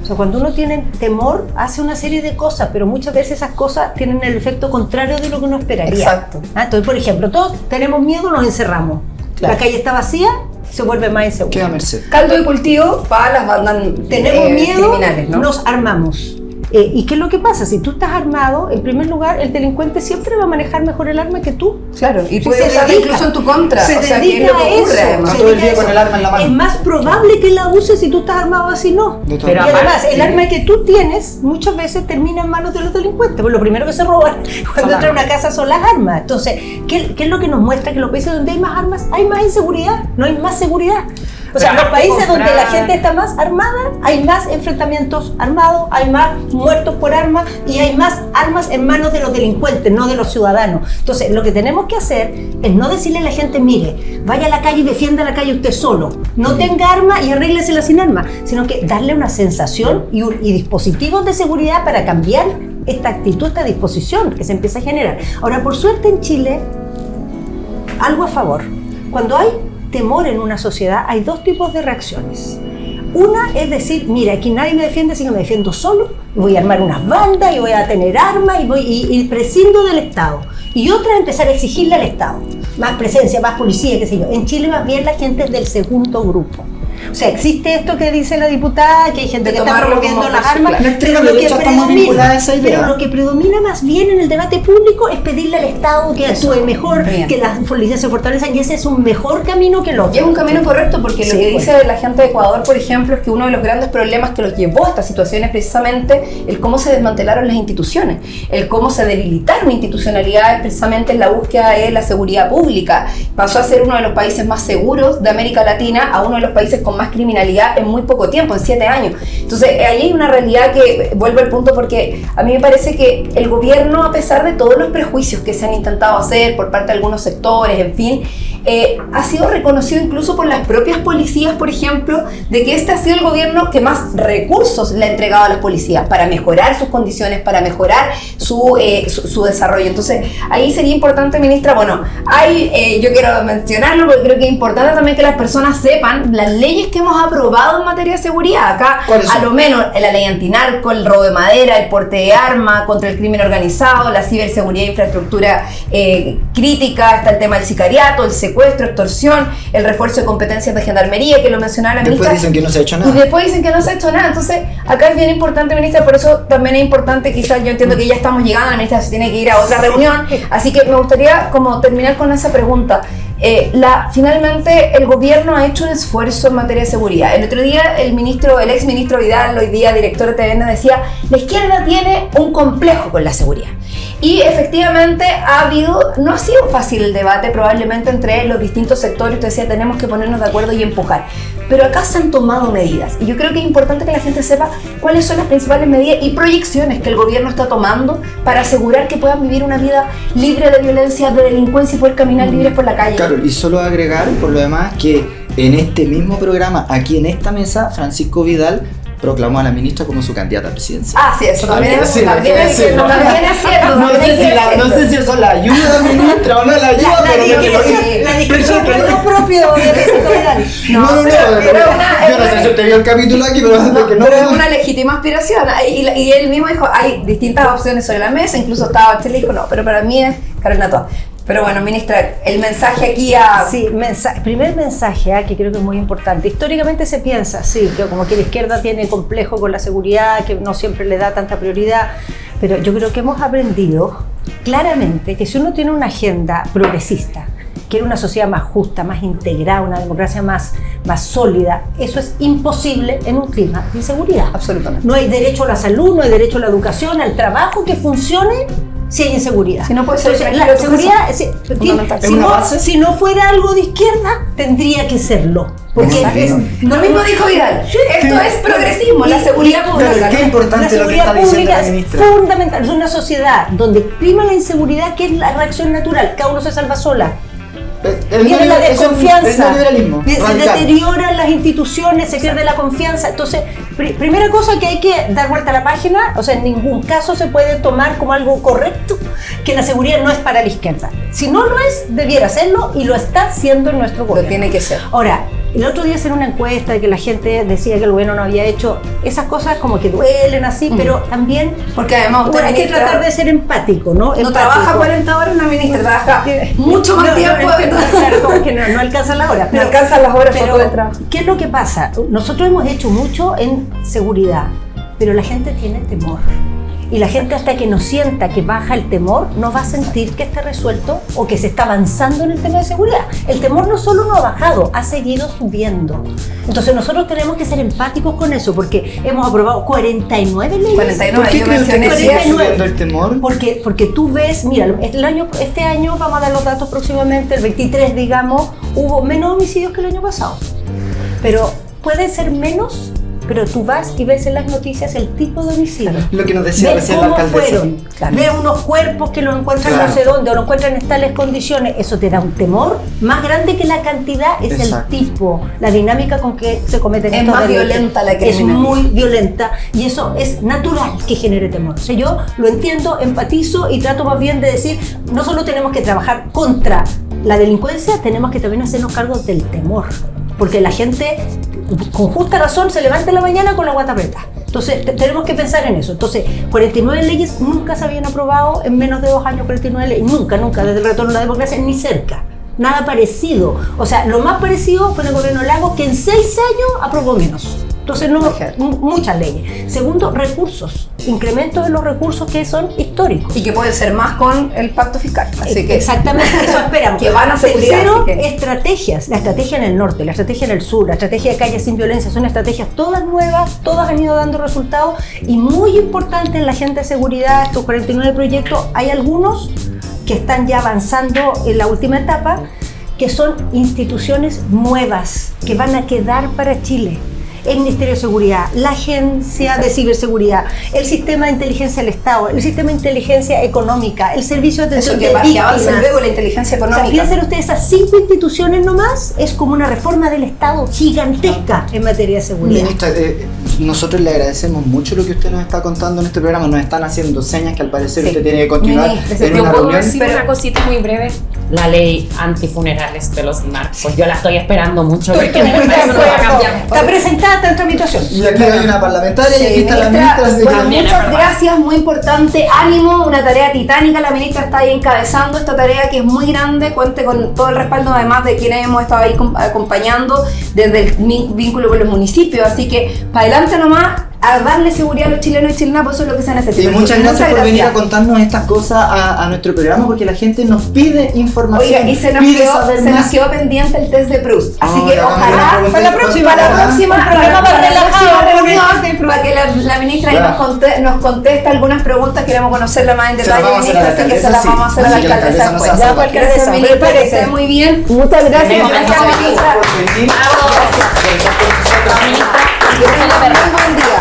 O sea, cuando uno tiene temor, hace una serie de cosas, pero muchas veces esas cosas tienen el efecto contrario de lo que uno esperaría. Exacto. Entonces, por ejemplo, todos tenemos miedo, nos encerramos. Claro. La calle está vacía, se vuelve más insegura. Queda a merced. Caldo de cultivo para las bandas Tenemos miedo, criminales, ¿no? nos armamos. ¿Y qué es lo que pasa? Si tú estás armado, en primer lugar, el delincuente siempre va a manejar mejor el arma que tú. Claro, y Se puede usarla dedica. incluso en tu contra. Se o sea, que es dedica lo que a ocurre eso. además. Se Se todo el dedica día a con eso. el arma en la mano. Es más probable que la uses si tú estás armado así, no. De todo. Pero Y además, aparte- el arma que tú tienes muchas veces termina en manos de los delincuentes. Pues lo primero que se roban cuando entra a una casa son las armas. Entonces, ¿qué es lo que nos muestra? Que los países donde hay más armas hay más inseguridad, no hay más seguridad. O sea, en los países donde la gente está más armada, hay más enfrentamientos armados, hay más muertos por armas y hay más armas en manos de los delincuentes, no de los ciudadanos. Entonces, lo que tenemos que hacer es no decirle a la gente, mire, vaya a la calle y defienda la calle usted solo, no tenga arma y arréglesela sin arma, sino que darle una sensación y dispositivos de seguridad para cambiar esta actitud, esta disposición que se empieza a generar. Ahora, por suerte en Chile, algo a favor. Cuando hay temor en una sociedad, hay dos tipos de reacciones. Una es decir, mira, aquí nadie me defiende, así que me defiendo solo, y voy a armar unas bandas, y voy a tener armas, y prescindo del Estado. Y otra es empezar a exigirle al Estado más presencia, más policía, qué sé yo. En Chile más bien la gente es del segundo grupo. O sea, existe esto que dice la diputada, que hay gente De que está tomarlo promoviendo como las por su armas, clase. La extrema derecha está muy vinculada a esa idea. pero lo que predomina más bien en el debate público es pedirle al Estado que actúe mejor, Bien. que las policías se fortalezcan, y ese es un mejor camino que el otro. Y es un camino correcto porque Sí, lo que pues. dice la gente de Ecuador, por ejemplo, es que uno de los grandes problemas que los llevó a esta situación es precisamente el cómo se desmantelaron las instituciones, el cómo se debilitaron institucionalidades precisamente en la búsqueda de la seguridad pública. Pasó a ser uno de los países más seguros de América Latina a uno de los países con con más criminalidad en muy poco tiempo, en 7 años. Entonces, ahí hay una realidad que vuelvo al punto, porque a mí me parece que el gobierno, a pesar de todos los prejuicios que se han intentado hacer por parte de algunos sectores, en fin, ha sido reconocido incluso por las propias policías, por ejemplo, de que este ha sido el gobierno que más recursos le ha entregado a las policías para mejorar sus condiciones, para mejorar su desarrollo. Entonces, ahí sería importante, ministra, bueno, yo quiero mencionarlo porque creo que es importante también que las personas sepan las leyes que hemos aprobado en materia de seguridad. Acá, a lo menos, la ley antinarco, el robo de madera, el porte de arma, contra el crimen organizado, la ciberseguridad e infraestructura crítica, está el tema del sicariato, el secuestro, extorsión, el refuerzo de competencias de gendarmería, que lo mencionaba la ministra. Después dicen que no se ha hecho nada. Y después dicen que no se ha hecho nada. Entonces, acá es bien importante, ministra, por eso también es importante, quizás yo entiendo que ya estamos llegando, la ministra se tiene que ir a otra reunión, así que me gustaría como terminar con esa pregunta. Finalmente el gobierno ha hecho un esfuerzo en materia de seguridad. El otro día el ex ministro Vidal, hoy día director de TVN, decía: la izquierda tiene un complejo con la seguridad. Y efectivamente no ha sido fácil el debate probablemente entre los distintos sectores. Usted decía, tenemos que ponernos de acuerdo y empujar. Pero acá se han tomado medidas. Y yo creo que es importante que la gente sepa cuáles son las principales medidas y proyecciones que el gobierno está tomando para asegurar que puedan vivir una vida libre de violencia, de delincuencia y poder caminar libres por la calle. Claro, y solo agregar, por lo demás, que en este mismo programa, aquí en esta mesa, Francisco Vidal proclamó a la ministra como su candidata a presidencia. Ah, sí, eso también es cierto. No sé si eso la ayuda, ministra, o no la ayuda, la discusión que no propio de Francisco Vidal. No, yo no sé si usted vio el capítulo aquí, pero es una legítima aspiración. Y él mismo dijo, hay distintas opciones sobre la mesa, incluso estaba Bachelet y dijo, no, pero para mí es Carolina Toa. Pero bueno, ministra, el mensaje aquí Sí, primer mensaje que creo que es muy importante. Históricamente se piensa, sí, que como que la izquierda tiene complejo con la seguridad, que no siempre le da tanta prioridad, pero yo creo que hemos aprendido claramente que si uno tiene una agenda progresista, quiere una sociedad más justa, más integrada, una democracia más sólida, eso es imposible en un clima de inseguridad. Absolutamente. No hay derecho a la salud, no hay derecho a la educación, al trabajo que funcione si hay inseguridad. Si no puede ser. Entonces, la seguridad, si no fuera algo de izquierda, tendría que serlo. Porque lo mismo dijo Vidal. Esto es progresismo, la seguridad pública. Qué importante lo que está diciendo la ministra. Es fundamental. Es una sociedad donde prima la inseguridad, que es la reacción natural. Cada uno se salva sola. Viene la desconfianza, se deterioran las instituciones, se pierde la confianza. Entonces, primera cosa que hay que dar vuelta a la página, o sea, en ningún caso se puede tomar como algo correcto que la seguridad no es para la izquierda. Si no lo es, debiera serlo, y lo está haciendo en nuestro gobierno. Lo tiene que ser. Ahora, el otro día hicieron una encuesta de que la gente decía que el gobierno no había hecho esas cosas, como que duelen así, pero también porque además hay que tratar de ser empático, ¿no? No trabaja 40 horas una ministra, trabaja mucho más tiempo. Claro, como que no alcanzan las horas. No alcanzan las horas para poder trabajar. ¿Qué es lo que pasa? Nosotros hemos hecho mucho en seguridad, pero la gente tiene temor. Y la gente, hasta que no sienta que baja el temor, no va a sentir que está resuelto o que se está avanzando en el tema de seguridad. El temor no solo no ha bajado, ha seguido subiendo. Entonces nosotros tenemos que ser empáticos con eso, porque hemos aprobado 49 leyes. 49, ¿por qué creo que sigue subiendo el temor? Porque tú ves, mira, este año, vamos a dar los datos próximamente, el 23, digamos, hubo menos homicidios que el año pasado. Pero puede ser menos, pero tú vas y ves en las noticias el tipo de homicidio. Lo que nos decía recién la alcaldesa. Ves unos cuerpos que los encuentran no sé dónde, o los encuentran en tales condiciones. Eso te da un temor más grande que la cantidad, es el tipo, la dinámica con que se cometen estos delitos. Es más violenta la criminalidad. Es muy violenta, y eso es natural que genere temor. O sea, yo lo entiendo, empatizo y trato más bien de decir, no solo tenemos que trabajar contra la delincuencia, tenemos que también hacernos cargo del temor. Porque la gente, con justa razón, se levanta en la mañana con la guata apretada. Entonces, tenemos que pensar en eso. Entonces, 49 leyes nunca se habían aprobado en menos de 2 años, 49 leyes. Nunca, desde el retorno a la democracia, ni cerca. Nada parecido. O sea, lo más parecido fue en el gobierno Lagos, que en 6 años aprobó menos. Entonces, muchas leyes. Segundo, recursos. Incrementos de los recursos que son históricos. Y que pueden ser más con el pacto fiscal. Así que exactamente, eso esperamos. Que van a seguridad. Tercero, estrategias. La estrategia en el norte, la estrategia en el sur, la estrategia de calles sin violencia, son estrategias todas nuevas, todas han ido dando resultados, y muy importante en la agenda de seguridad, estos 49 proyectos, hay algunos que están ya avanzando en la última etapa, que son instituciones nuevas que van a quedar para Chile. El Ministerio de Seguridad, la Agencia de Ciberseguridad, el Sistema de Inteligencia del Estado, el Sistema de Inteligencia Económica, el Servicio de Atención de Víctimas. Luego la inteligencia económica. O sea, piensen ustedes, esas 5 instituciones nomás es como una reforma del Estado gigantesca en materia de seguridad. Ministra, nosotros le agradecemos mucho lo que usted nos está contando en este programa. Nos están haciendo señas que al parecer usted tiene que continuar en Yo una puedo reunión. decir una cosita muy breve. La ley antifunerales de los narcos. Yo la estoy esperando mucho porque Estoy me muy de parece que va a acuerdo. cambiar. Está presentada, está en tramitación. Y aquí hay una parlamentaria y aquí está la ministra. así que- Bueno, También es muchas verdad. gracias, muy importante, ánimo, una tarea titánica, la ministra está ahí encabezando esta tarea que es muy grande, cuente con todo el respaldo además de quienes hemos estado ahí acompañando desde el vínculo con los municipios, así que para adelante nomás, a darle seguridad a los chilenos y chilenas, pues eso es lo que se necesita. Y muchas gracias por venir a gracias. contarnos estas cosas a nuestro programa porque la gente nos pide información. Oiga, y se nos pide saber quedó más. pendiente el test de Proust. Así Oh, que ya, ojalá vamos a preguntar para la próxima reunión, Proust. para que la ministra ahí Ya. nos conteste algunas preguntas, queremos conocerla más en Se la detalle, vamos a hacer a la ministra, así que se alcaldesa, las vamos a hacer a la sí. Así que la alcaldesa alcaldesa nos después. hace Ya, la porque alcaldesa, gracias, me ministra, que parece. esté muy bien. Muchas gracias, Gracias, ministra. por venir. Que tenga un buen día.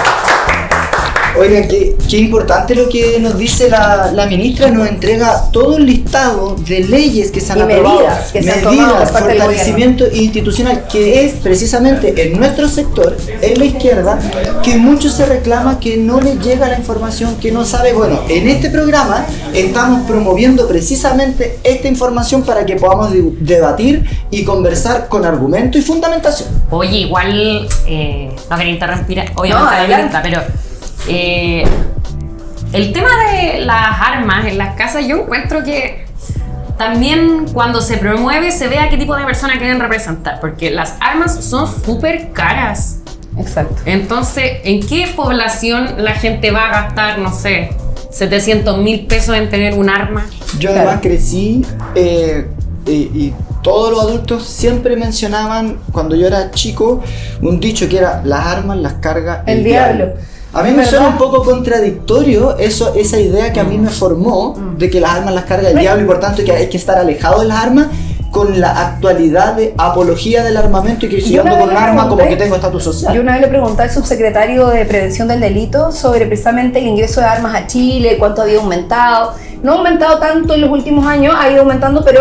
Oigan, qué importante lo que nos dice la ministra, nos entrega todo el listado de leyes que se han Y aprobado, medidas que se han tomado por parte del fortalecimiento institucional, que es precisamente en nuestro sector, en la izquierda, que mucho se reclama que no les llega la información, que no sabe. Bueno, en este programa estamos promoviendo precisamente esta información para que podamos debatir y conversar con argumento y fundamentación. Oye, igual, no quería interrumpir, obviamente, No, a la adelante. ministra, pero el tema de las armas en las casas, yo encuentro que también cuando se promueve se ve a qué tipo de personas quieren representar, porque las armas son súper caras. Exacto. Entonces, ¿en qué población la gente va a gastar, no sé, 700.000 pesos en tener un arma? Yo Claro. además crecí y todos los adultos siempre mencionaban, cuando yo era chico, un dicho que era: las armas las carga El diablo. A mí me suena un poco contradictorio esa idea que a mí me formó de que las armas las carga el diablo y por tanto que hay que estar alejado de las armas, con la actualidad de apología del armamento y que si yo ando con un arma como que tengo estatus social. Yo una vez le pregunté al subsecretario de Prevención del Delito sobre precisamente el ingreso de armas a Chile, cuánto había aumentado. No ha aumentado tanto en los últimos años, ha ido aumentando, pero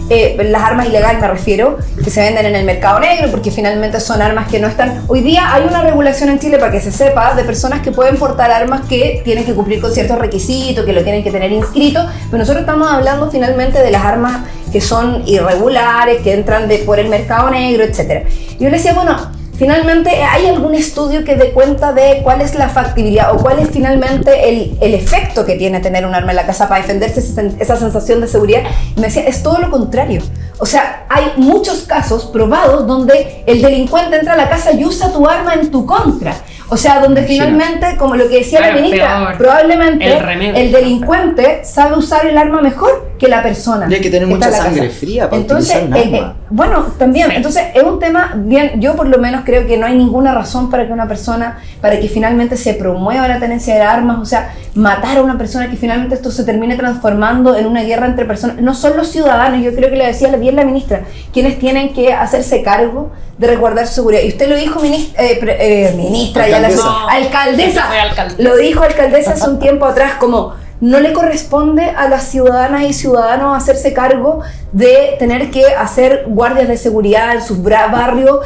las armas ilegales me refiero, que se venden en el mercado negro, porque finalmente son armas que no están. Hoy día hay una regulación en Chile, para que se sepa, de personas que pueden portar armas que tienen que cumplir con ciertos requisitos, que lo tienen que tener inscrito, pero nosotros estamos hablando finalmente de las armas que son irregulares, que entran por el mercado negro, etc. Yo le decía, bueno, finalmente, ¿hay algún estudio que dé cuenta de cuál es la factibilidad o cuál es finalmente el efecto que tiene tener un arma en la casa para defenderse, esa sensación de seguridad? Y me decía, es todo lo contrario. O sea, hay muchos casos probados donde el delincuente entra a la casa y usa tu arma en tu contra. O sea, donde finalmente, como lo que decía la Claro, ministra, peor. probablemente El remedio. el delincuente sabe usar el arma mejor que la persona. Y hay que tener que está mucha en la sangre casa. fría para Entonces, utilizar un arma. bueno, también, Sí. entonces es un tema bien, yo por lo menos creo que no hay ninguna razón para que una persona, para que finalmente se promueva la tenencia de armas, o sea, matar a una persona, que finalmente esto se termine transformando en una guerra entre personas. No son los ciudadanos, yo creo que le decía bien la ministra, quienes tienen que hacerse cargo de resguardar su seguridad. Y usted lo dijo, ministra, ya la Alcaldesa. alcaldesa, Siempre fue alcaldesa. lo dijo alcaldesa hace un tiempo atrás, como no le corresponde a las ciudadanas y ciudadanos hacerse cargo de tener que hacer guardias de seguridad en sus barrios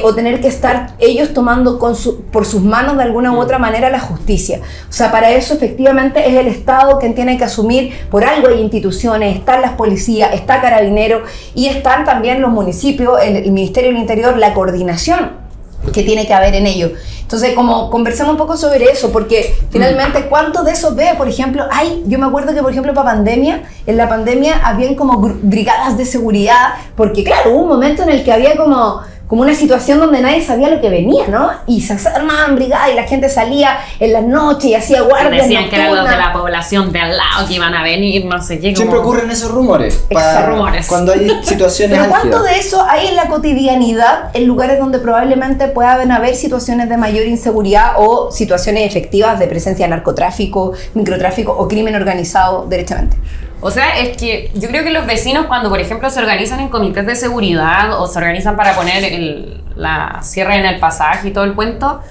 o tener que estar ellos tomando por sus manos de alguna u otra manera la justicia. O sea, para eso efectivamente es el Estado quien tiene que asumir. Por algo hay instituciones, están las policías, está Carabineros y están también los municipios, el Ministerio del Interior, la coordinación que tiene que haber en ello. Entonces, como conversemos un poco sobre eso, porque finalmente, ¿cuánto de eso ve? Por ejemplo, yo me acuerdo que, por ejemplo, en la pandemia habían como brigadas de seguridad, porque claro, hubo un momento en el que había como una situación donde nadie sabía lo que venía, ¿no? Y se armaban brigadas y la gente salía en las noches y hacía guardias Decían que eran los de nocturnas. la población de al lado que iban a venir, no sé qué. Siempre ocurren esos rumores. Exacto. Rumores. Cuando hay situaciones Pero ¿cuánto álgidas. de eso hay en la cotidianidad, en lugares donde probablemente puedan haber situaciones de mayor inseguridad o situaciones efectivas de presencia de narcotráfico, microtráfico o crimen organizado derechamente? O sea, es que yo creo que los vecinos cuando, por ejemplo, se organizan en comités de seguridad o se organizan para poner la cierre en el pasaje y todo el cuento,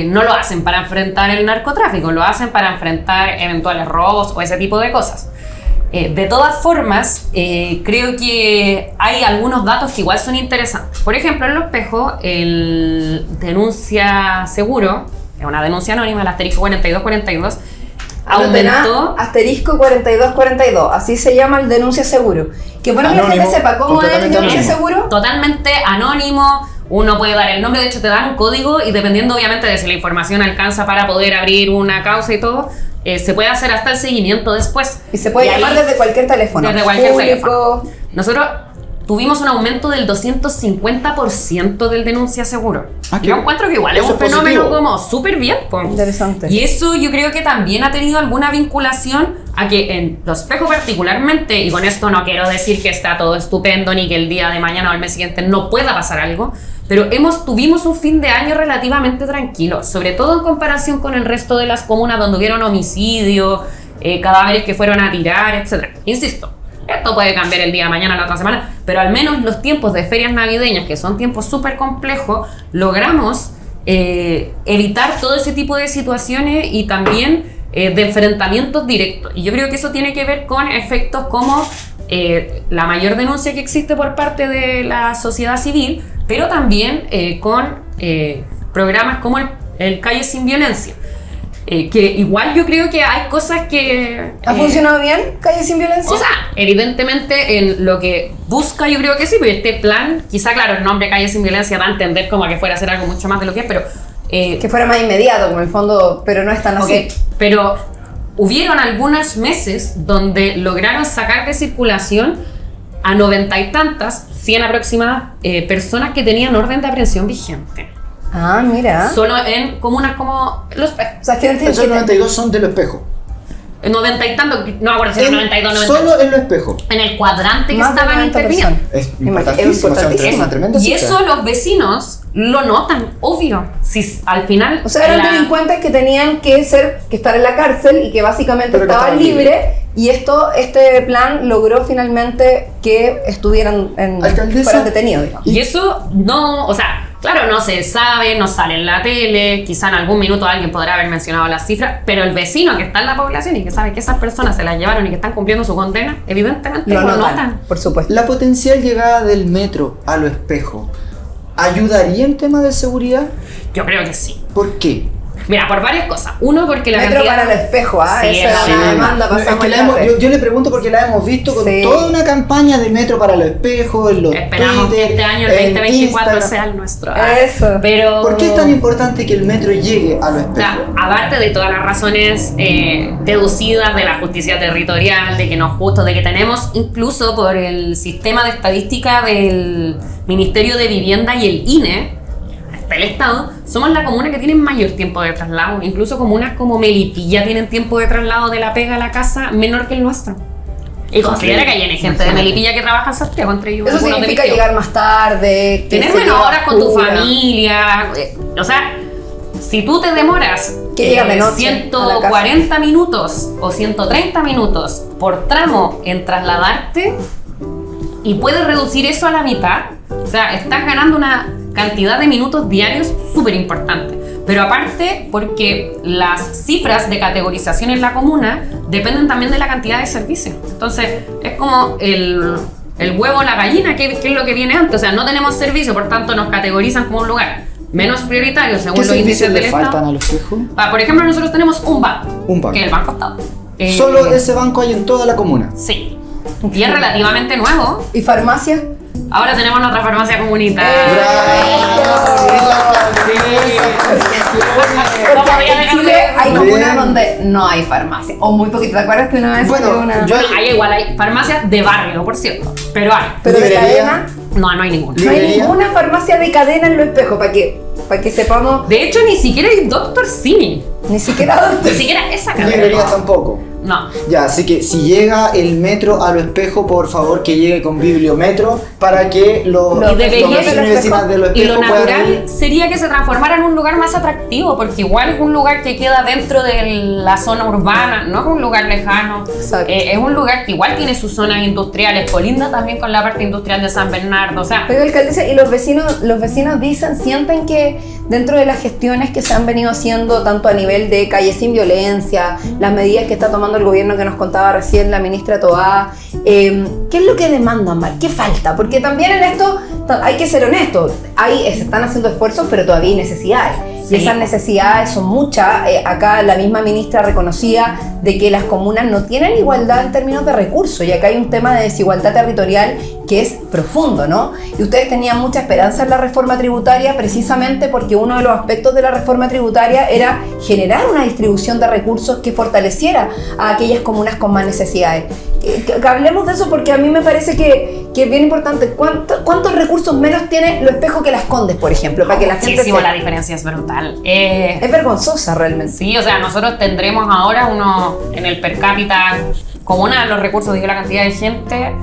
no lo hacen para enfrentar el narcotráfico, lo hacen para enfrentar eventuales robos o ese tipo de cosas. De todas formas, creo que hay algunos datos que igual son interesantes. Por ejemplo, en Los Espejos, el denuncia seguro, es una denuncia anónima, el asterisco 4242, aumentó. Asterisco 4242, así se llama el denuncia seguro. Que bueno que la gente sepa cómo es el denuncia seguro. Totalmente anónimo, uno puede dar el nombre, de hecho te dan un código y dependiendo obviamente de si la información alcanza para poder abrir una causa y todo, se puede hacer hasta el seguimiento después. Y se puede llamar desde cualquier teléfono. Desde cualquier teléfono. Nosotros tuvimos un aumento del 250% del denuncia seguro. Yo encuentro que igual es un fenómeno positivo, como súper bien. Interesante. Y eso yo creo que también ha tenido alguna vinculación a que en Los Espejos particularmente, y con esto no quiero decir que está todo estupendo ni que el día de mañana o el mes siguiente no pueda pasar algo, pero tuvimos un fin de año relativamente tranquilo, sobre todo en comparación con el resto de las comunas donde hubieron homicidios, cadáveres que fueron a tirar, etc. Insisto, esto puede cambiar el día de mañana, la otra semana, pero al menos los tiempos de ferias navideñas, que son tiempos súper complejos, logramos evitar todo ese tipo de situaciones y también de enfrentamientos directos. Y yo creo que eso tiene que ver con efectos como la mayor denuncia que existe por parte de la sociedad civil, pero también con programas como el Calle Sin Violencia. Que igual yo creo que hay cosas que... ¿Ha funcionado bien Calle Sin Violencia? O sea, evidentemente en lo que busca yo creo que sí, pero este plan, quizá claro, el nombre Calle Sin Violencia da a entender como que fuera a ser algo mucho más de lo que es, pero... que fuera más inmediato, como en el fondo, pero no es tan así. Pero hubieron algunos meses donde lograron sacar de circulación a 90 y tantas, 100 aproximadas personas que tenían orden de aprehensión vigente. Ah, mira. Solo en comunas como Los Espejos. O sea, es que no esos 92 son de Los Espejos. 90 y tanto, no me acuerdo si era 92, 90. Solo en Los Espejos. En el cuadrante que Más de estaban 90 interviniendo. Es importantísimo, es una tremenda Y cifra. eso los vecinos lo notan, obvio. Si al final... O sea, eran delincuentes que tenían que estar en la cárcel y que básicamente pero estaban libres. Y este plan logró finalmente que estuvieran fueran detenidos, digamos. Y eso no, o sea, claro, no se sabe, no sale en la tele, quizá en algún minuto alguien podrá haber mencionado las cifras, pero el vecino que está en la población y que sabe que esas personas se las llevaron y que están cumpliendo su condena, evidentemente lo notan. Por supuesto. La potencial llegada del metro a Los Espejos, ¿ayudaría en temas de seguridad? Yo creo que sí. ¿Por qué? Mira, por varias cosas. Uno, porque la metro cantidad... para El Espejo, Sí, esa es una demanda, pasamos yo le pregunto porque la hemos visto con toda una campaña de metro para Los Espejos, en los Esperamos Twitter, que este año, el 2024, sea el nuestro. Eso. Pero... ¿Por qué es tan importante que el metro llegue a Los Espejos? O sea, aparte de todas las razones deducidas de la justicia territorial, de que no es justo, de que tenemos incluso por el sistema de estadística del Ministerio de Vivienda y el INE, el Estado, somos la comuna que tiene mayor tiempo de traslado. Incluso comunas como Melipilla tienen tiempo de traslado de la pega a la casa menor que el nuestro. Y considera que hay gente de Melipilla que trabaja en Santiago, entre ellos. Eso significa llegar más tarde, tener menos horas con tu familia. O sea, si tú te demoras 140 minutos o 130 minutos por tramo en trasladarte y puedes reducir eso a la mitad, o sea, estás ganando una cantidad de minutos diarios súper importante. Pero aparte, porque las cifras de categorización en la comuna dependen también de la cantidad de servicios. Entonces, es como el huevo o la gallina, que es lo que viene antes. O sea, no tenemos servicio, por tanto, nos categorizan como un lugar menos prioritario según los índices del Estado. ¿Qué faltan a Los Espejos? Por ejemplo, nosotros tenemos un banco. Que es el Banco Estado. ¿Solo ese banco hay en toda la comuna? Sí. Y es relativamente nuevo. ¿Y farmacia? Ahora tenemos nuestra farmacia comunitaria. En Chile hay comunas donde no hay farmacia, o muy poquito. ¿Te acuerdas que una vez hay farmacias de barrio, por cierto, pero hay. ¿Pero de cadena? No hay ninguna. No hay ninguna farmacia de cadena en Los Espejos, para que sepamos. De hecho, ni siquiera hay Dr. Simi. Ni siquiera Ni siquiera esa cadena. Librería tampoco. No. Ya, así que si llega el metro a Lo Espejo, por favor que llegue con bibliometro para que los vecinos y vecinas de Lo Y Espejo lo puedan natural ir. sería que se transformara en un lugar más atractivo, porque igual es un lugar que queda dentro de la zona urbana, no es un lugar lejano. Es un lugar que igual tiene sus zonas industriales, colinda también con la parte industrial de San Bernardo, o sea... Oiga, alcaldesa, y los vecinos dicen, sienten que dentro de las gestiones que se han venido haciendo, tanto a nivel de Calle Sin Violencia, las medidas que está tomando el gobierno que nos contaba recién la ministra Toá, ¿qué es lo que demandan, Mar? ¿Qué falta? Porque también en esto hay que ser honestos, se están haciendo esfuerzos, pero todavía hay necesidades. Sí. Y esas necesidades son muchas. Acá la misma ministra reconocía de que las comunas no tienen igualdad en términos de recursos, y acá hay un tema de desigualdad territorial que es profundo, ¿no? Y ustedes tenían mucha esperanza en la reforma tributaria precisamente porque uno de los aspectos de la reforma tributaria era generar una distribución de recursos que fortaleciera a aquellas comunas con más necesidades. Que hablemos de eso porque a mí me parece que es bien importante. ¿Cuántos recursos menos tiene Lo Espejo que Las Condes, por ejemplo? Para que la gente Muchísimo, sepa. la diferencia es brutal. Es vergonzosa realmente. Sí, o sea, nosotros tendremos ahora en el per cápita, como uno de los recursos, digo la cantidad de gente,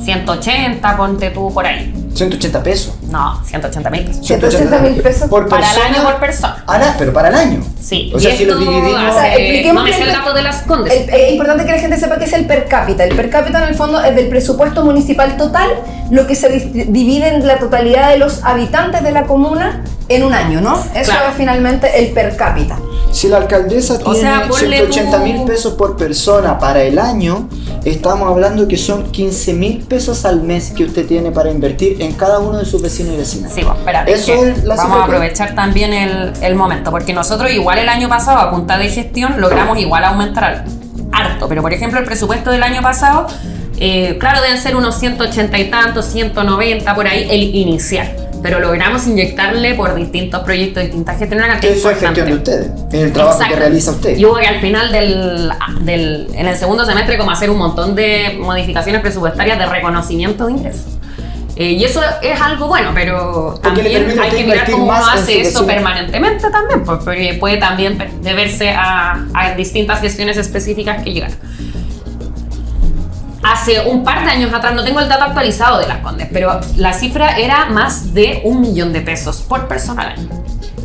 180, ponte tú por ahí. 180 pesos. No, 180.000 pesos. 180.000 pesos por Para el persona. año por persona. Pero para el año. Sí. O sea, y si lo esto dividimos. O sea, expliquemos no me sé que el dato de Las Condes. Es importante que la gente sepa que es el per cápita. El per cápita en el fondo es del presupuesto municipal total, lo que se divide en la totalidad de los habitantes de la comuna en un año, ¿no? Eso Claro. es finalmente el per cápita. Si la alcaldesa O tiene sea, ponle 180.000 tú- pesos por persona para el año, estamos hablando que son 15.000 pesos al mes que usted tiene para invertir en cada uno de sus vecinos y vecinas. Sí, bueno, espérate. Eso que es la vamos cifra a que- aprovechar también el momento, porque nosotros igual el año pasado, a punta de gestión, logramos igual aumentar harto. Pero, por ejemplo, el presupuesto del año pasado, claro, deben ser unos 180 y tantos, 190 por ahí, el inicial. Pero logramos inyectarle por distintos proyectos, distintas gestiones, una cantidad Eso es gestión de importante. ustedes, en el trabajo Exacto. que realiza usted. Y hubo que al final en el segundo semestre como hacer un montón de modificaciones presupuestarias de reconocimiento de ingresos. Y eso es algo bueno, pero Porque le también permite a hay usted que mirar invertir cómo uno más en hace su eso vecino. permanentemente también, porque puede también deberse a distintas gestiones específicas que llegan. Hace un par de años atrás, no tengo el dato actualizado de Las Condes, pero la cifra era más de 1 millón de pesos por persona al año.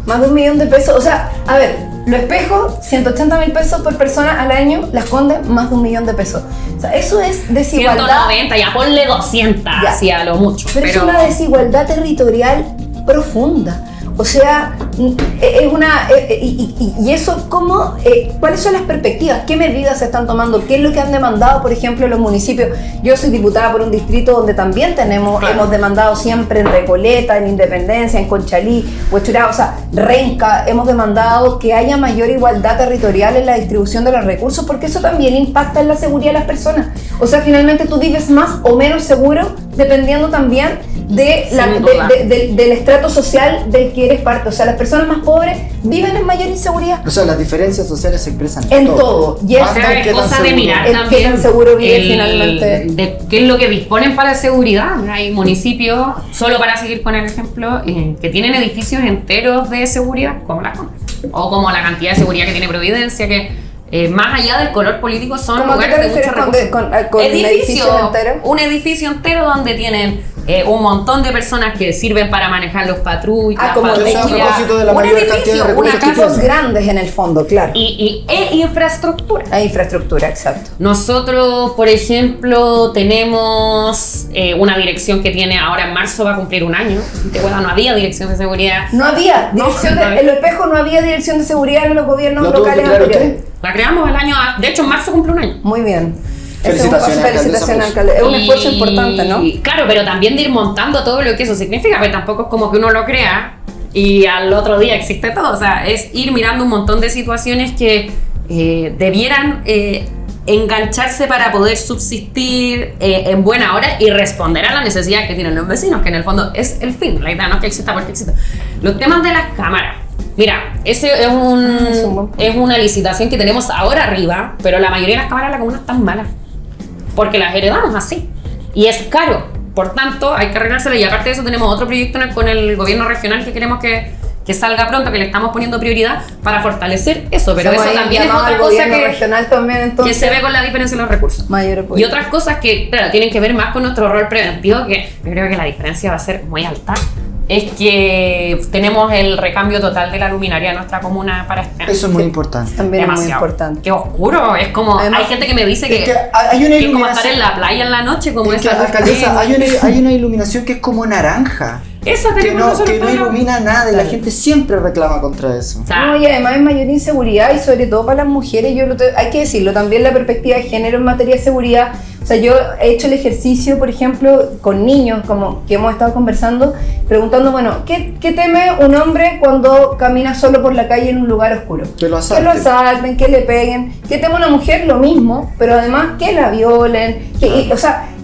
Más de 1 millón de pesos. O sea, a ver, Lo Espejo, 180.000 pesos por persona al año. Las Condes, más de 1 millón de pesos. O sea, eso es desigualdad. 190, ya ponle 200, Ya. así a lo mucho. Pero es una desigualdad territorial profunda. O sea, es una... y eso, ¿cómo? ¿Cuáles son las perspectivas? ¿Qué medidas se están tomando? ¿Qué es lo que han demandado, por ejemplo, los municipios? Yo soy diputada por un distrito donde también Claro. hemos demandado siempre en Recoleta, en Independencia, en Conchalí, Huechuraba, o sea, Renca, hemos demandado que haya mayor igualdad territorial en la distribución de los recursos, porque eso también impacta en la seguridad de las personas. O sea, finalmente tú vives más o menos seguro dependiendo también Sin duda. del estrato social del que eres parte. O sea, las personas más pobres viven en mayor inseguridad. O sea, las diferencias sociales se expresan En todo. Y Basta O sea, en es qué tan cosa de seguro. mirar El también qué tan seguro vive finalmente. de qué es lo que disponen para seguridad. Hay municipios, solo para seguir con el ejemplo, que tienen edificios enteros de seguridad, como Las Condes, o como la cantidad de seguridad que tiene Providencia, que más allá del color político son ¿Cómo a qué lugares te de mucho refieres con edificios enteros? Un edificio entero donde tienen un montón de personas que sirven para manejar los patrullas. Como Eso a propósito de la un mayor cantidad de edificio, recursos una que casa Casas grandes en el fondo, claro. e infraestructura. Hay infraestructura, exacto. Nosotros, por ejemplo, tenemos una dirección que tiene ahora en marzo va a cumplir 1 año. Bueno, no había dirección de seguridad. No había dirección No, no había. en Lo Espejo no había dirección de seguridad en los gobiernos ¿Lo tuvo que locales crear anteriores. usted? La creamos el año, de hecho en marzo cumple 1 año. Muy bien. Felicitaciones, Felicitaciones, alcaldesa, alcalde. Es un Y- esfuerzo importante, ¿no? Claro, pero también de ir montando todo lo que eso significa, pero tampoco es como que uno lo crea y al otro día existe todo. O sea, es ir mirando un montón de situaciones que debieran engancharse para poder subsistir en buena hora y responder a la necesidad que tienen los vecinos, que en el fondo es el fin. La idea no es que exista porque exista. Los temas de las cámaras. Mira, ese es un buen punto. es una licitación que tenemos ahora arriba, pero la mayoría de las cámaras de la comuna están malas. Porque las heredamos así. Y es caro. Por tanto, hay que arreglárselo. Y aparte de eso, tenemos otro proyecto con el gobierno regional que queremos que que salga pronto, que le estamos poniendo prioridad para fortalecer eso, pero Hacemos eso ahí también es llamado otra al cosa gobierno regional también, que entonces, se ve con la diferencia en los recursos. mayor apoyo. Y otras cosas que, claro, tienen que ver más con nuestro rol preventivo, que yo creo que la diferencia va a ser muy alta, es que tenemos el recambio total de la luminaria de nuestra comuna para este año. Eso es muy importante. También es muy Demasiado. importante. Qué oscuro, es como, Además, hay gente que me dice que, Es que hay una que es como estar iluminación. en la playa en la noche, como Es que, esa alcaldesa, hay una iluminación que es como naranja. Eso Que tenemos no, nosotros que no todos los- ilumina nada y la gente siempre reclama contra eso. O sea, No, y además hay mayor inseguridad y sobre todo para las mujeres, hay que decirlo, también la perspectiva de género en materia de seguridad. O sea, yo he hecho el ejercicio, por ejemplo, con niños, como que hemos estado conversando, preguntando, bueno, ¿qué teme un hombre cuando camina solo por la calle en un lugar oscuro? Que lo Que lo asalten. asalten, que le peguen. ¿Qué teme una mujer? Lo mismo, pero además que la violen,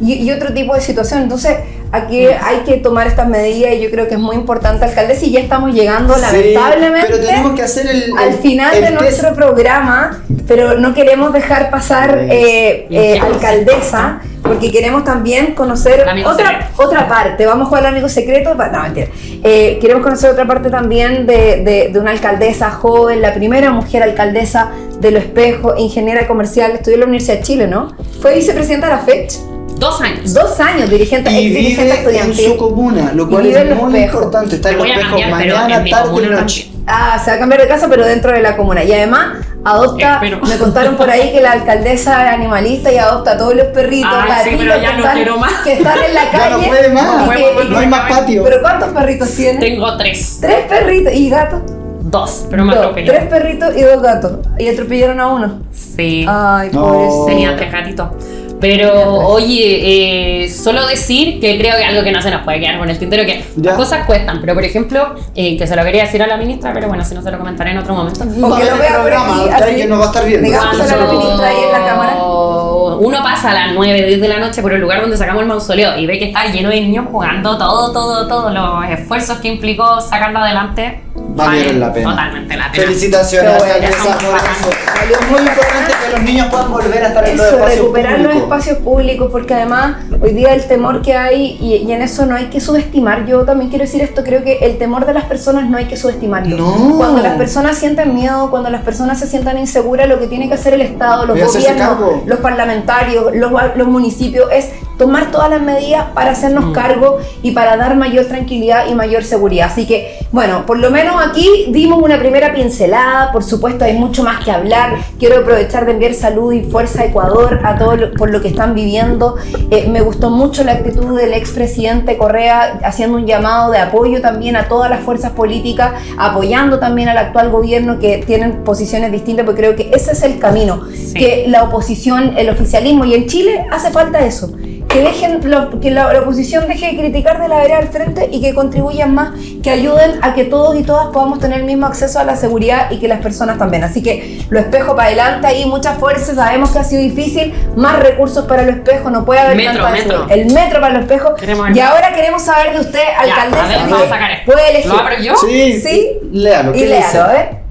y otro tipo de situación. Entonces, aquí hay que tomar estas medidas y yo creo que es muy importante, alcaldesa, y ya estamos llegando, Sí, lamentablemente, pero tenemos que hacer al final de nuestro programa, pero no queremos dejar pasar, alcaldesa, porque queremos también conocer El amigo otra parte. Vamos a jugar al amigo secreto. No, mentira. Queremos conocer otra parte también de una alcaldesa joven, la primera mujer alcaldesa de Lo Espejo, ingeniera comercial, estudió en la Universidad de Chile, ¿no? Fue vicepresidenta de la FECH, 2 años. 2 años, dirigente, Y ex dirigente vive en estudiantil. su comuna, lo Y cual vive es en Lo muy Espejo. importante. Está en Me Los voy a Espejos cambiar, pero mañana, en mi tarde y comuna noche. Se va a cambiar de casa, pero dentro de la comuna. Y además adopta, Espero. me contaron por ahí que la alcaldesa es animalista y adopta a todos los perritos, Ay, sí, gatitos pero ya que no están, quiero más. que están en la Ya calle. no puede más, y que- no hay más patio. Pero ¿cuántos perritos tiene? Tengo 3. 3 perritos y gatos. 2, pero me 3 atropelló. perritos y 2 gatos. Y atropellaron a uno. Sí. Ay, No. pobrecito. Tenía 3 gatitos. Pero, oye, solo decir que creo que algo que no se nos puede quedar con el tintero, que Ya. las cosas cuestan, pero por ejemplo, que se lo quería decir a la ministra, pero bueno, si no se lo comentaré en otro momento. Porque Va a lo ver vea el por programa, aquí, que así. alguien nos va a estar viendo. Digamos a la ministra ahí en la cámara. Uno pasa a las 9, 10 de la noche por el lugar donde sacamos el mausoleo y ve que está lleno de niños jugando todos los esfuerzos que implicó sacarlo adelante. Valieron la pena. Totalmente la pena. Felicitaciones, Qué bueno, alcaldesa, estamos por bajando. eso. Es muy importante que los niños puedan volver a estar en los Eso, espacios recuperar los públicos. espacios públicos, porque además hoy día el temor que hay, y en eso no hay que subestimar, yo también quiero decir esto, creo que el temor de las personas no hay que subestimarlo. No. Cuando las personas sienten miedo, cuando las personas se sientan inseguras, lo que tiene que hacer el Estado, los Debe hacerse gobiernos, cargo. los parlamentarios, los municipios, es tomar todas las medidas para hacernos cargo y para dar mayor tranquilidad y mayor seguridad. Así que, bueno, por lo menos aquí dimos una primera pincelada. Por supuesto hay mucho más que hablar. Quiero aprovechar de enviar salud y fuerza a Ecuador, a todos por lo que están viviendo. Me gustó mucho la actitud del expresidente Correa, haciendo un llamado de apoyo también a todas las fuerzas políticas, apoyando también al actual gobierno, que tienen posiciones distintas, porque creo que ese es el camino, Sí. que la oposición, el oficialismo, y en Chile hace falta eso, que dejen que la oposición deje de criticar de la vereda al frente y que contribuyan más, que ayuden a que todos y todas podamos tener el mismo acceso a la seguridad y que las personas también. Así que Lo Espejo para adelante, ahí muchas fuerzas, sabemos que ha sido difícil, más recursos para Lo Espejo, no puede haber Metro, tanta metro. desigualdad. El metro para Lo Espejo. Queremos el Y metro. ahora queremos saber de usted, Ya, alcaldesa, a ver, así vamos que a sacar esto. puede elegir. ¿Lo abro yo? Sí, Sí. Léalo, ¿qué Y léalo, dice? a ver.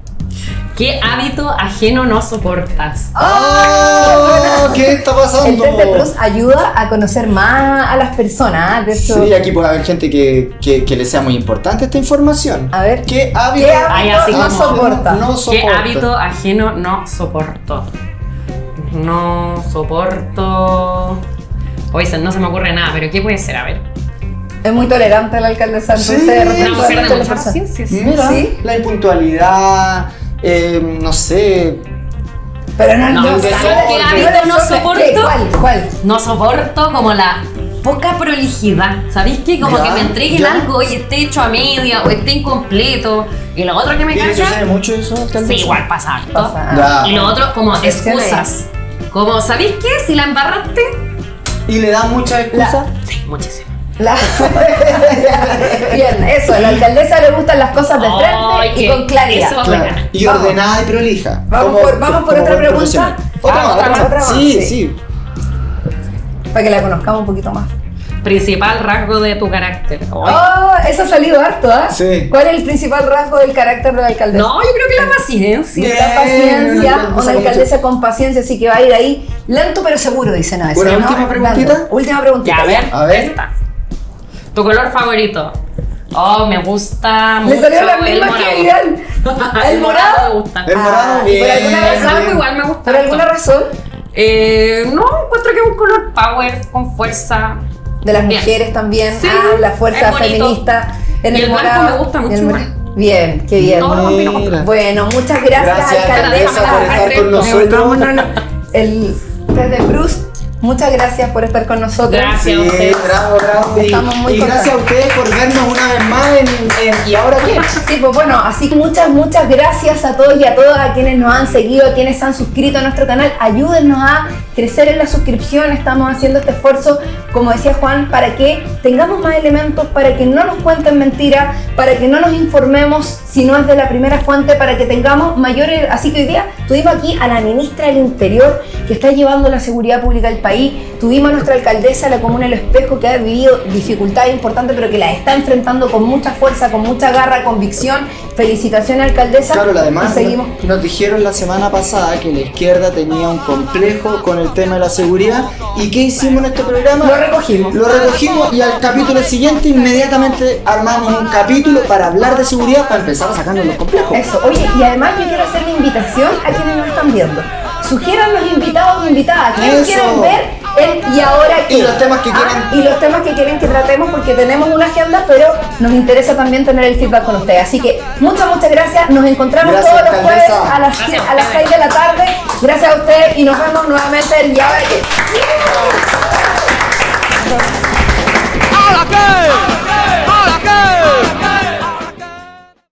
¿Qué hábito ajeno no soportas? ¡Oh! ¿Qué está El pasando? 13 Plus ayuda a conocer más a las personas, de hecho. Sí, aquí puede haber gente que le sea muy importante esta información. A ver. ¿Qué hábito Ay, así no como- soporta? no ¿Qué soporta? hábito ajeno no soporto? No soporto. Oye, no se me ocurre nada, pero ¿qué puede ser? A ver. Es muy tolerante la alcaldesa, entonces Sí. de Una repente mujer de todas las mucha personas. paciencia, sí. Mira, ¿Sí? la impuntualidad, no sé. Pero no, No, no, ¿sabes ¿sabes qué hábito no soporto? ¿Cuál? No soporto como la poca prolijidad. ¿Sabéis qué? Como Ya, que me entreguen ya. algo y esté hecho a media o esté incompleto. Y lo otro que me ¿Y cansa. sucede mucho eso, alcaldesa? Sí, igual pasa harto. Pasa. Ya. Y lo otro como Presiona excusas. Como, ¿sabéis qué? Si la embarraste. ¿Y le da mucha excusa? Sí, muchísimo. Bien, eso, a la alcaldesa le gustan las cosas de frente Ay, y que con claridad. eso- Claro. Buena. Y Vamos. ordenada y prolija. Vamos por otra buen pregunta. profesional. Otra más. Sí, Sí. sí. Para que la conozcamos un poquito más. Principal rasgo de tu carácter. Ay. Oh, eso ha salido harto, ¿ah? Sí. ¿Cuál es el principal rasgo del carácter de la alcaldesa? No, yo creo que la paciencia. Bien. La paciencia, Bien, una alcaldesa con paciencia, así que va a ir ahí lento pero seguro, dicen a veces. Una ¿no? última preguntita. Dando. Última preguntita. Ya, a ver, A ver. esta. Tu color favorito. Oh, me gusta mucho Le salió la el misma morado. que Vidal. El morado me gusta. El morado, bien. ¿Por alguna El razón? blanco igual me gusta. ¿Por alguna razón? No, encuentro que es un color power, con fuerza. De las Bien. mujeres también. Sí, la fuerza es bonito. feminista. En Y el blanco morado. me gusta mucho Y el igual. Bien, qué bien. Todo lo combino con Bueno, muchas gracias, Gracias, alcaldesa. alcaldesa, por estar con nosotros. El desde Bruce, muchas gracias por estar con nosotros. Gracias. Sí, bravo, bravo. Estamos muy y gracias a ustedes por vernos una vez más ¿Y ahora qué? Sí, pues bueno, así que muchas gracias a todos y a todas, a quienes nos han seguido, a quienes se han suscrito a nuestro canal. Ayúdennos a crecer en la suscripción. Estamos haciendo este esfuerzo, como decía Juan, para que tengamos más elementos, para que no nos cuenten mentiras, para que no nos informemos si no es de la primera fuente, para que tengamos mayores. Así que hoy día tuvimos aquí a la ministra del Interior, que está llevando la seguridad pública al país. Tuvimos a nuestra alcaldesa de la comuna El Espejo, que ha vivido dificultades importantes, pero que las está enfrentando con mucha fuerza, con mucha garra, convicción. Felicitaciones, alcaldesa. Claro, además Y seguimos. nos dijeron la semana pasada que la izquierda tenía un complejo con el tema de la seguridad. ¿Y qué hicimos en este programa? Lo recogimos. Lo recogimos y al capítulo siguiente inmediatamente armamos un capítulo para hablar de seguridad para empezar a sacarnos los complejos. Eso, oye, y además yo quiero hacer la invitación a quienes nos están viendo. Sugieran los invitados o invitadas. ¿Quién Eso. quieren ver? El y ahora qué. Y los temas que quieren. Y los temas que quieren que tratemos, porque tenemos una agenda, pero nos interesa también tener el feedback con ustedes. Así que muchas gracias. Nos encontramos Gracias, todos los jueves alcaldesa. a las Gracias. 6 de la tarde. Gracias a ustedes y nos vemos nuevamente el y ahora qué. ¡A la que!